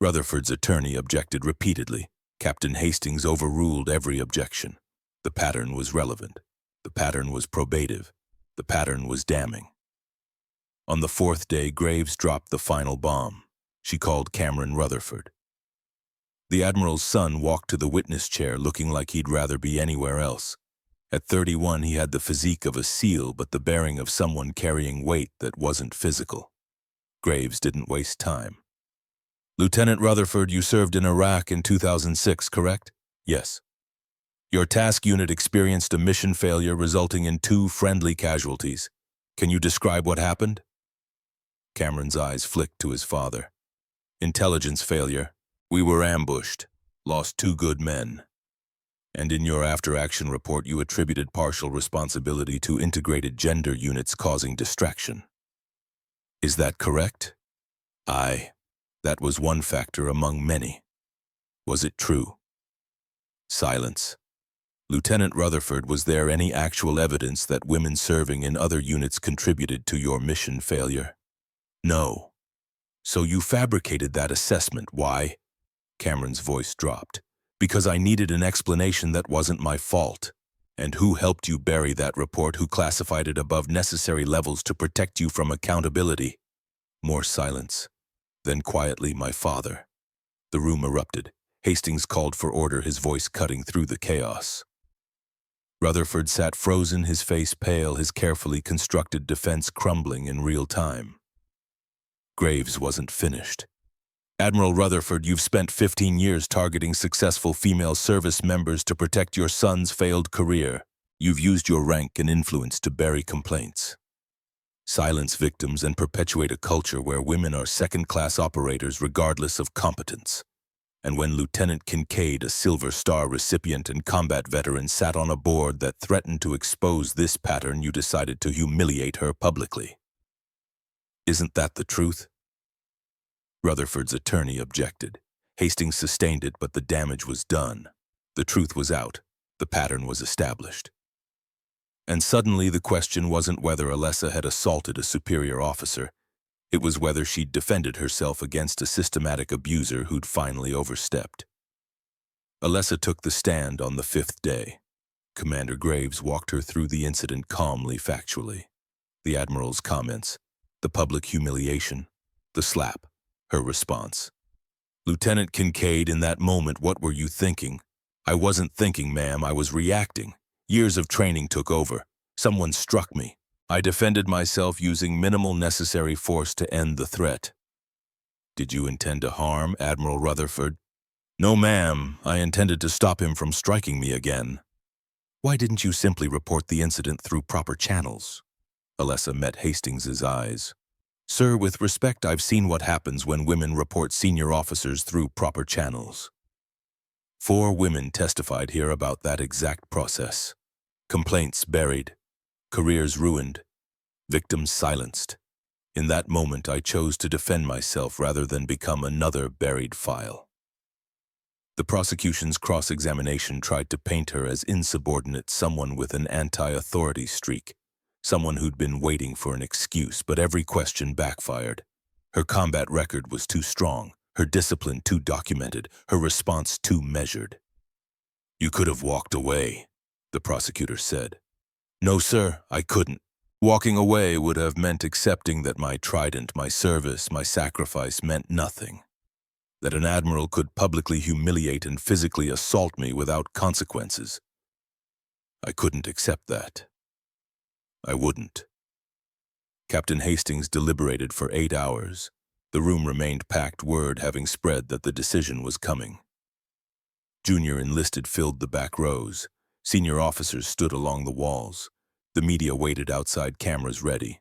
Rutherford's attorney objected repeatedly. Captain Hastings overruled every objection. The pattern was relevant. The pattern was probative. The pattern was damning. On the 4th day, Graves dropped the final bomb. She called Cameron Rutherford. The Admiral's son walked to the witness chair looking like he'd rather be anywhere else. At 31, he had the physique of a SEAL, but the bearing of someone carrying weight that wasn't physical. Graves didn't waste time. Lieutenant Rutherford, you served in Iraq in 2006, correct? Yes. Your task unit experienced a mission failure resulting in 2 friendly casualties. Can you describe what happened? Cameron's eyes flicked to his father. Intelligence failure. We were ambushed. Lost 2 good men. And in your after-action report, you attributed partial responsibility to integrated gender units causing distraction. Is that correct? Aye. That was one factor among many. Was it true? Silence. Lieutenant Rutherford, was there any actual evidence that women serving in other units contributed to your mission failure? No. So you fabricated that assessment. Why? Cameron's voice dropped. Because I needed an explanation that wasn't my fault. And who helped you bury that report? Who classified it above necessary levels to protect you from accountability? More silence. Then quietly, my father. The room erupted. Hastings called for order, his voice cutting through the chaos. Rutherford sat frozen, his face pale, his carefully constructed defense crumbling in real time. Graves wasn't finished. Admiral Rutherford, you've spent 15 years targeting successful female service members to protect your son's failed career. You've used your rank and influence to bury complaints, silence victims, and perpetuate a culture where women are second-class operators regardless of competence. And when Lieutenant Kincaid, a Silver Star recipient and combat veteran, sat on a board that threatened to expose this pattern, you decided to humiliate her publicly. Isn't that the truth? Rutherford's attorney objected. Hastings sustained it, but the damage was done. The truth was out. The pattern was established. And suddenly the question wasn't whether Alessa had assaulted a superior officer. It was whether she'd defended herself against a systematic abuser who'd finally overstepped. Alessa took the stand on the 5th day. Commander Graves walked her through the incident calmly, factually. The Admiral's comments, the public humiliation, the slap, her response. Lieutenant Kincaid, in that moment, what were you thinking? I wasn't thinking, ma'am, I was reacting. Years of training took over. Someone struck me. I defended myself using minimal necessary force to end the threat. Did you intend to harm Admiral Rutherford? No, ma'am. I intended to stop him from striking me again. Why didn't you simply report the incident through proper channels? Alessa met Hastings's eyes. Sir, with respect, I've seen what happens when women report senior officers through proper channels. 4 women testified here about that exact process. Complaints buried. Careers ruined, victims silenced. In that moment, I chose to defend myself rather than become another buried file. The prosecution's cross-examination tried to paint her as insubordinate, someone with an anti-authority streak, someone who'd been waiting for an excuse, but every question backfired. Her combat record was too strong, her discipline too documented, her response too measured. You could have walked away, the prosecutor said. No, sir, I couldn't. Walking away would have meant accepting that my trident, my service, my sacrifice meant nothing. That an admiral could publicly humiliate and physically assault me without consequences. I couldn't accept that. I wouldn't. Captain Hastings deliberated for 8 hours. The room remained packed, word having spread that the decision was coming. Junior enlisted filled the back rows. Senior officers stood along the walls. The media waited outside, cameras ready.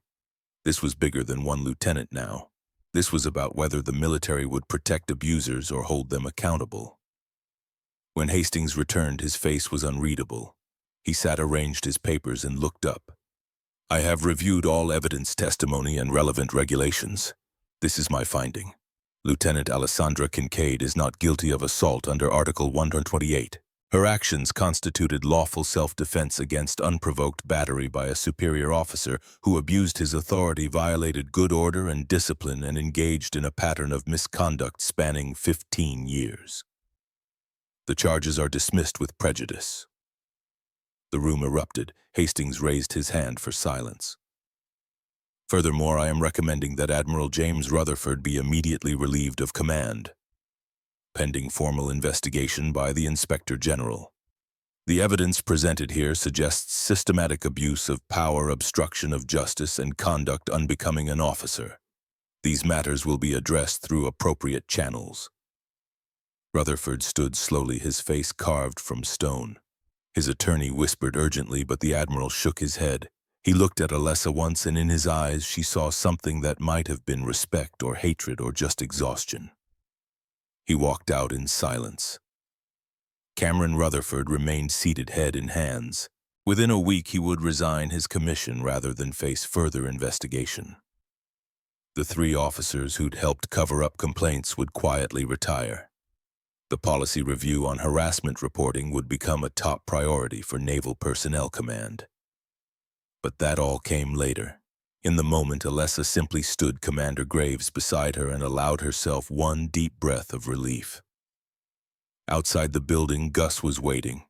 This was bigger than one lieutenant now. This was about whether the military would protect abusers or hold them accountable. When Hastings returned, his face was unreadable. He sat, arranged his papers, and looked up. I have reviewed all evidence, testimony, and relevant regulations. This is my finding. Lieutenant Alessandra Kincaid is not guilty of assault under Article 128. Her actions constituted lawful self-defense against unprovoked battery by a superior officer who abused his authority, violated good order and discipline, and engaged in a pattern of misconduct spanning 15 years. The charges are dismissed with prejudice. The room erupted. Hastings raised his hand for silence. Furthermore, I am recommending that Admiral James Rutherford be immediately relieved of command, pending formal investigation by the Inspector General. The evidence presented here suggests systematic abuse of power, obstruction of justice, and conduct unbecoming an officer. These matters will be addressed through appropriate channels. Rutherford stood slowly, his face carved from stone. His attorney whispered urgently, but the Admiral shook his head. He looked at Alessa once, and in his eyes she saw something that might have been respect or hatred or just exhaustion. He walked out in silence. Cameron Rutherford remained seated, head in hands. Within a week he would resign his commission rather than face further investigation. The 3 officers who'd helped cover up complaints would quietly retire. The policy review on harassment reporting would become a top priority for Naval Personnel Command. But that all came later. In the moment, Alessa simply stood Commander Graves beside her and allowed herself one deep breath of relief. Outside the building, Gus was waiting.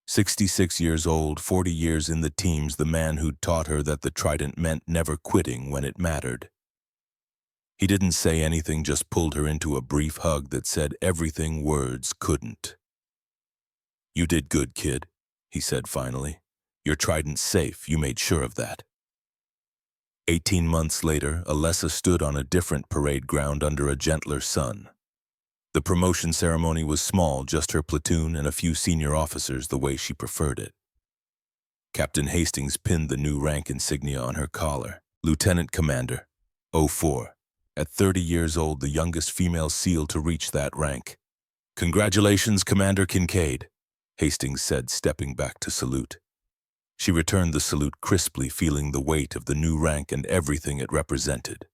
66 years old, 40 years in the teams, the man who'd taught her that the Trident meant never quitting when it mattered. He didn't say anything, just pulled her into a brief hug that said everything words couldn't. "You did good, kid," he said finally. "Your Trident's safe, you made sure of that." 18 months later, Alessa stood on a different parade ground under a gentler sun. The promotion ceremony was small, just her platoon and a few senior officers, the way she preferred it. Captain Hastings pinned the new rank insignia on her collar. Lieutenant Commander, 04. At 30 years old, the youngest female SEAL to reach that rank. "Congratulations, Commander Kincaid," Hastings said, stepping back to salute. She returned the salute crisply, feeling the weight of the new rank and everything it represented.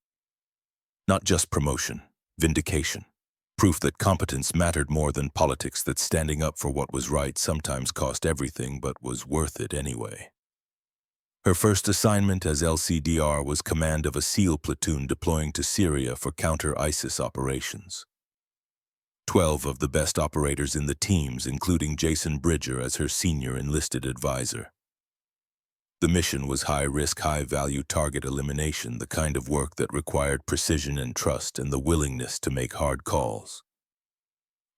Not just promotion, vindication. Proof that competence mattered more than politics, that standing up for what was right sometimes cost everything but was worth it anyway. Her first assignment as LCDR was command of a SEAL platoon deploying to Syria for counter-ISIS operations. 12 of the best operators in the teams, including Jason Bridger as her senior enlisted advisor. The mission was high-risk, high-value target elimination, the kind of work that required precision and trust and the willingness to make hard calls.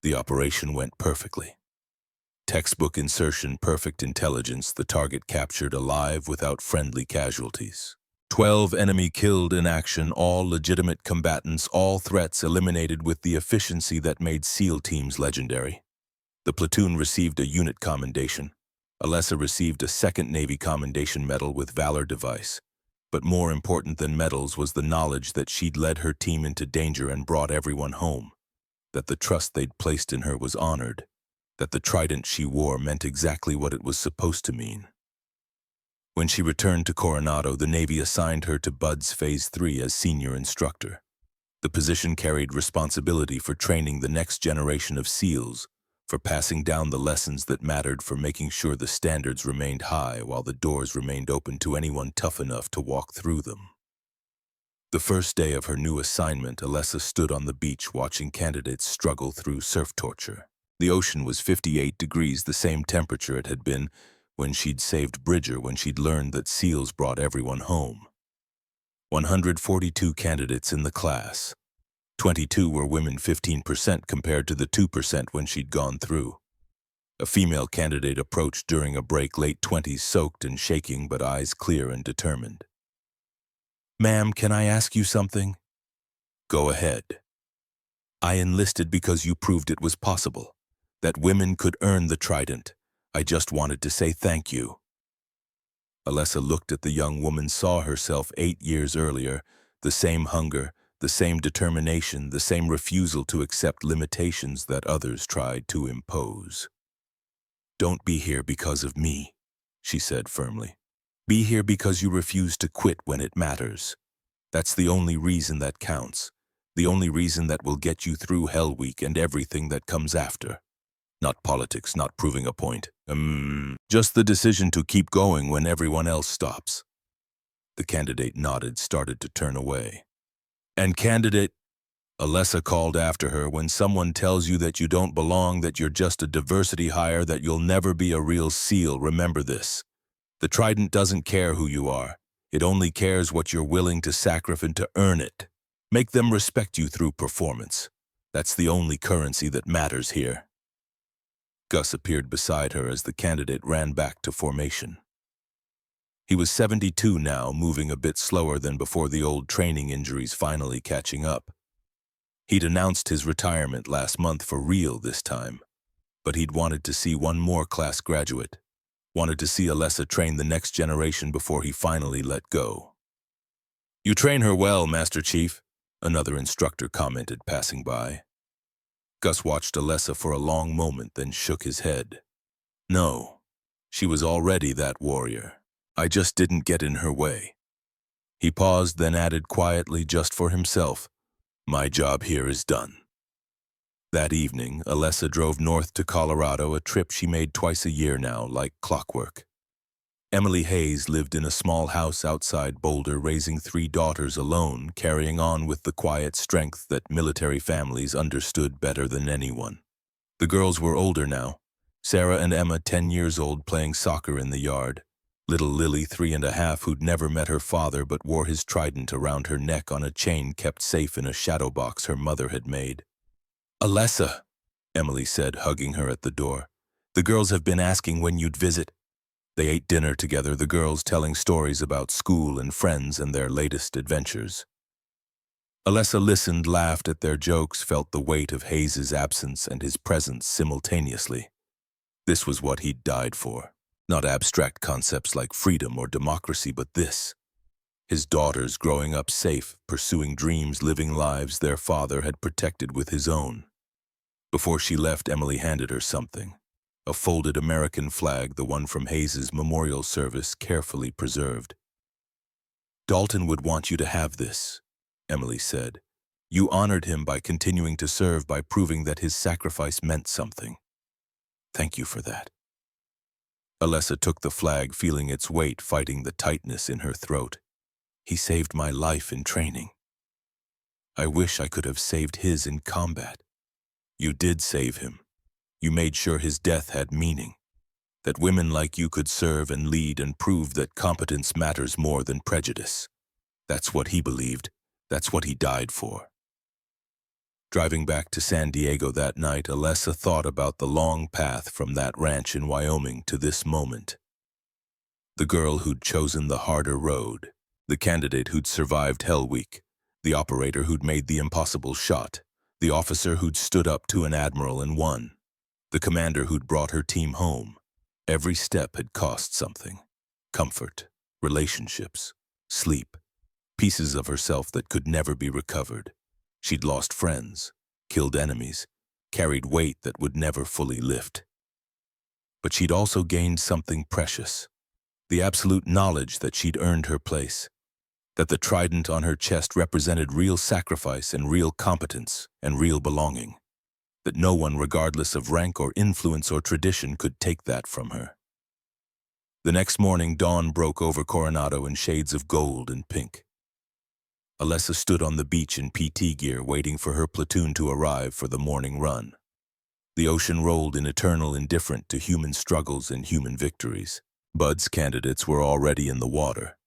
The operation went perfectly. Textbook insertion, perfect intelligence, the target captured alive without friendly casualties. 12 enemy killed in action, all legitimate combatants, all threats eliminated with the efficiency that made SEAL teams legendary. The platoon received a unit commendation. Alessa received a second Navy Commendation Medal with Valor Device. But more important than medals was the knowledge that she'd led her team into danger and brought everyone home, that the trust they'd placed in her was honored, that the Trident she wore meant exactly what it was supposed to mean. When she returned to Coronado, the Navy assigned her to BUDS Phase 3 as senior instructor. The position carried responsibility for training the next generation of SEALs, for passing down the lessons that mattered, for making sure the standards remained high while the doors remained open to anyone tough enough to walk through them. The first day of her new assignment, Alessa stood on the beach watching candidates struggle through surf torture. The ocean was 58 degrees, the same temperature it had been when she'd saved Bridger, when she'd learned that SEALs brought everyone home. 142 candidates in the class. 22 were women, 15% compared to the 2% when she'd gone through. A female candidate approached during a break, late 20s, soaked and shaking, but eyes clear and determined. "Ma'am, can I ask you something?" "Go ahead." "I enlisted because you proved it was possible, that women could earn the Trident. I just wanted to say thank you." Alessa looked at the young woman, saw herself 8 years earlier, the same hunger, the same determination, the same refusal to accept limitations that others tried to impose. "Don't be here because of me," she said firmly. "Be here because you refuse to quit when it matters. That's the only reason that counts, the only reason that will get you through Hell Week and everything that comes after. Not politics, not proving a point. Just the decision to keep going when everyone else stops." The candidate nodded, started to turn away. "And candidate," Alessa called after her, "when someone tells you that you don't belong, that you're just a diversity hire, that you'll never be a real SEAL, remember this. The Trident doesn't care who you are. It only cares what you're willing to sacrifice to earn it. Make them respect you through performance. That's the only currency that matters here." Gus appeared beside her as the candidate ran back to formation. He was 72 now, moving a bit slower than before, the old training injuries finally catching up. He'd announced his retirement last month, for real this time, but he'd wanted to see one more class graduate, wanted to see Alessa train the next generation before he finally let go. "You train her well, Master Chief," another instructor commented, passing by. Gus watched Alessa for a long moment, then shook his head. "No, she was already that warrior. I just didn't get in her way." He paused, then added quietly, just for himself, "My job here is done." That evening, Alessa drove north to Colorado, a trip she made twice a year now, like clockwork. Emily Hayes lived in a small house outside Boulder, raising 3 daughters alone, carrying on with the quiet strength that military families understood better than anyone. The girls were older now. Sarah and Emma, 10 years old, playing soccer in the yard. Little Lily, 3.5, who'd never met her father but wore his trident around her neck on a chain kept safe in a shadow box her mother had made. "Alessa," Emily said, hugging her at the door. "The girls have been asking when you'd visit." They ate dinner together, the girls telling stories about school and friends and their latest adventures. Alessa listened, laughed at their jokes, felt the weight of Hayes's absence and his presence simultaneously. This was what he'd died for. Not abstract concepts like freedom or democracy, but this. His daughters growing up safe, pursuing dreams, living lives their father had protected with his own. Before she left, Emily handed her something. A folded American flag, the one from Hayes's memorial service, carefully preserved. "Dalton would want you to have this," Emily said. "You honored him by continuing to serve, by proving that his sacrifice meant something. Thank you for that." Alessa took the flag, feeling its weight, fighting the tightness in her throat. "He saved my life in training. I wish I could have saved his in combat." "You did save him. You made sure his death had meaning, that women like you could serve and lead and prove that competence matters more than prejudice. That's what he believed. That's what he died for." Driving back to San Diego that night, Alessa thought about the long path from that ranch in Wyoming to this moment. The girl who'd chosen the harder road, the candidate who'd survived Hell Week, the operator who'd made the impossible shot, the officer who'd stood up to an admiral and won, the commander who'd brought her team home. Every step had cost something. Comfort, relationships, sleep, pieces of herself that could never be recovered. She'd lost friends, killed enemies, carried weight that would never fully lift. But she'd also gained something precious, the absolute knowledge that she'd earned her place, that the trident on her chest represented real sacrifice and real competence and real belonging, that no one, regardless of rank or influence or tradition, could take that from her. The next morning, dawn broke over Coronado in shades of gold and pink. Alessa stood on the beach in PT gear, waiting for her platoon to arrive for the morning run. The ocean rolled in eternal indifferent to human struggles and human victories. Bud's candidates were already in the water.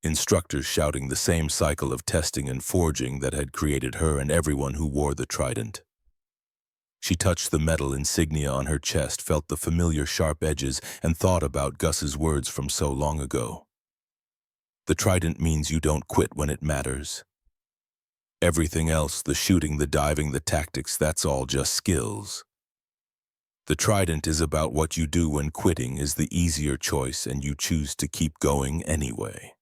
Instructors shouting the same cycle of testing and forging that had created her and everyone who wore the trident. She touched the metal insignia on her chest, felt the familiar sharp edges, and thought about Gus's words from so long ago. The trident means you don't quit when it matters. Everything else, the shooting, the diving, the tactics, that's all just skills. The trident is about what you do when quitting is the easier choice and you choose to keep going anyway.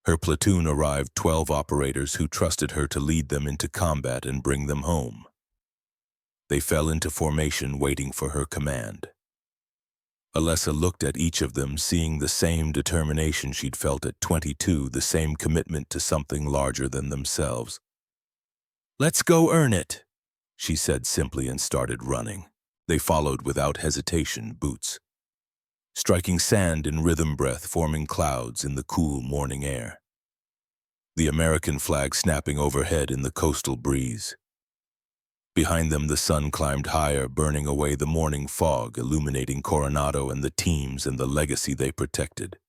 Her platoon arrived, 12 operators who trusted her to lead them into combat and bring them home. They fell into formation, waiting for her command. Alessa looked at each of them, seeing the same determination she'd felt at 22, the same commitment to something larger than themselves. "Let's go earn it," she said simply and started running. They followed without hesitation, boots striking sand in rhythm breath, forming clouds in the cool morning air. The American flag snapping overhead in the coastal breeze. Behind them, the sun climbed higher, burning away the morning fog, illuminating Coronado and the teams and the legacy they protected.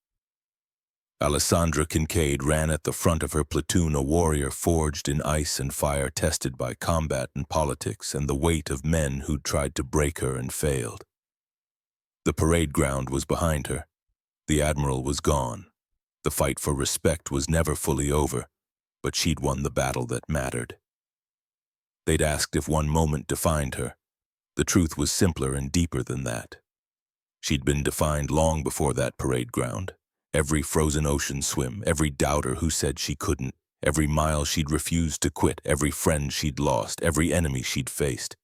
Alessandra Kincaid ran at the front of her platoon, a warrior forged in ice and fire, tested by combat and politics and the weight of men who'd tried to break her and failed. The parade ground was behind her. The Admiral was gone. The fight for respect was never fully over, but she'd won the battle that mattered. They'd asked if one moment defined her. The truth was simpler and deeper than that. She'd been defined long before that parade ground. Every frozen ocean swim, every doubter who said she couldn't, every mile she'd refused to quit, every friend she'd lost, every enemy she'd faced.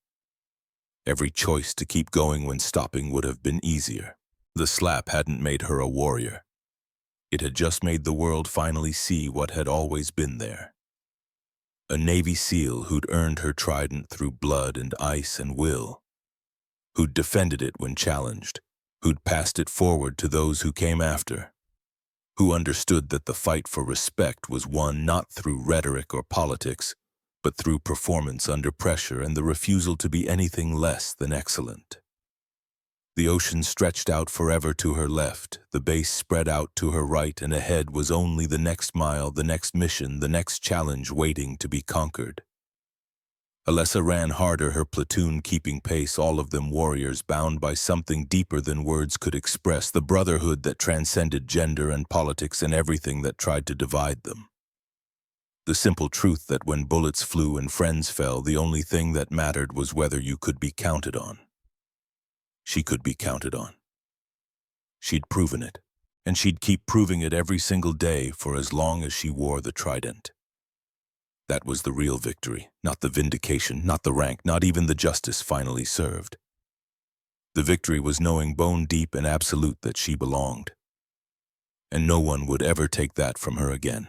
Every choice to keep going when stopping would have been easier. The slap hadn't made her a warrior. It had just made the world finally see what had always been there. A Navy SEAL who'd earned her trident through blood and ice and will, who'd defended it when challenged, who'd passed it forward to those who came after, who understood that the fight for respect was won not through rhetoric or politics, but through performance under pressure and the refusal to be anything less than excellent. The ocean stretched out forever to her left, the base spread out to her right, and ahead was only the next mile, the next mission, the next challenge waiting to be conquered. Alessa ran harder, her platoon keeping pace, all of them warriors bound by something deeper than words could express, the brotherhood that transcended gender and politics and everything that tried to divide them. The simple truth that when bullets flew and friends fell, the only thing that mattered was whether you could be counted on. She could be counted on. She'd proven it, and she'd keep proving it every single day for as long as she wore the trident. That was the real victory, not the vindication, not the rank, not even the justice finally served. The victory was knowing bone deep and absolute that she belonged. And no one would ever take that from her again.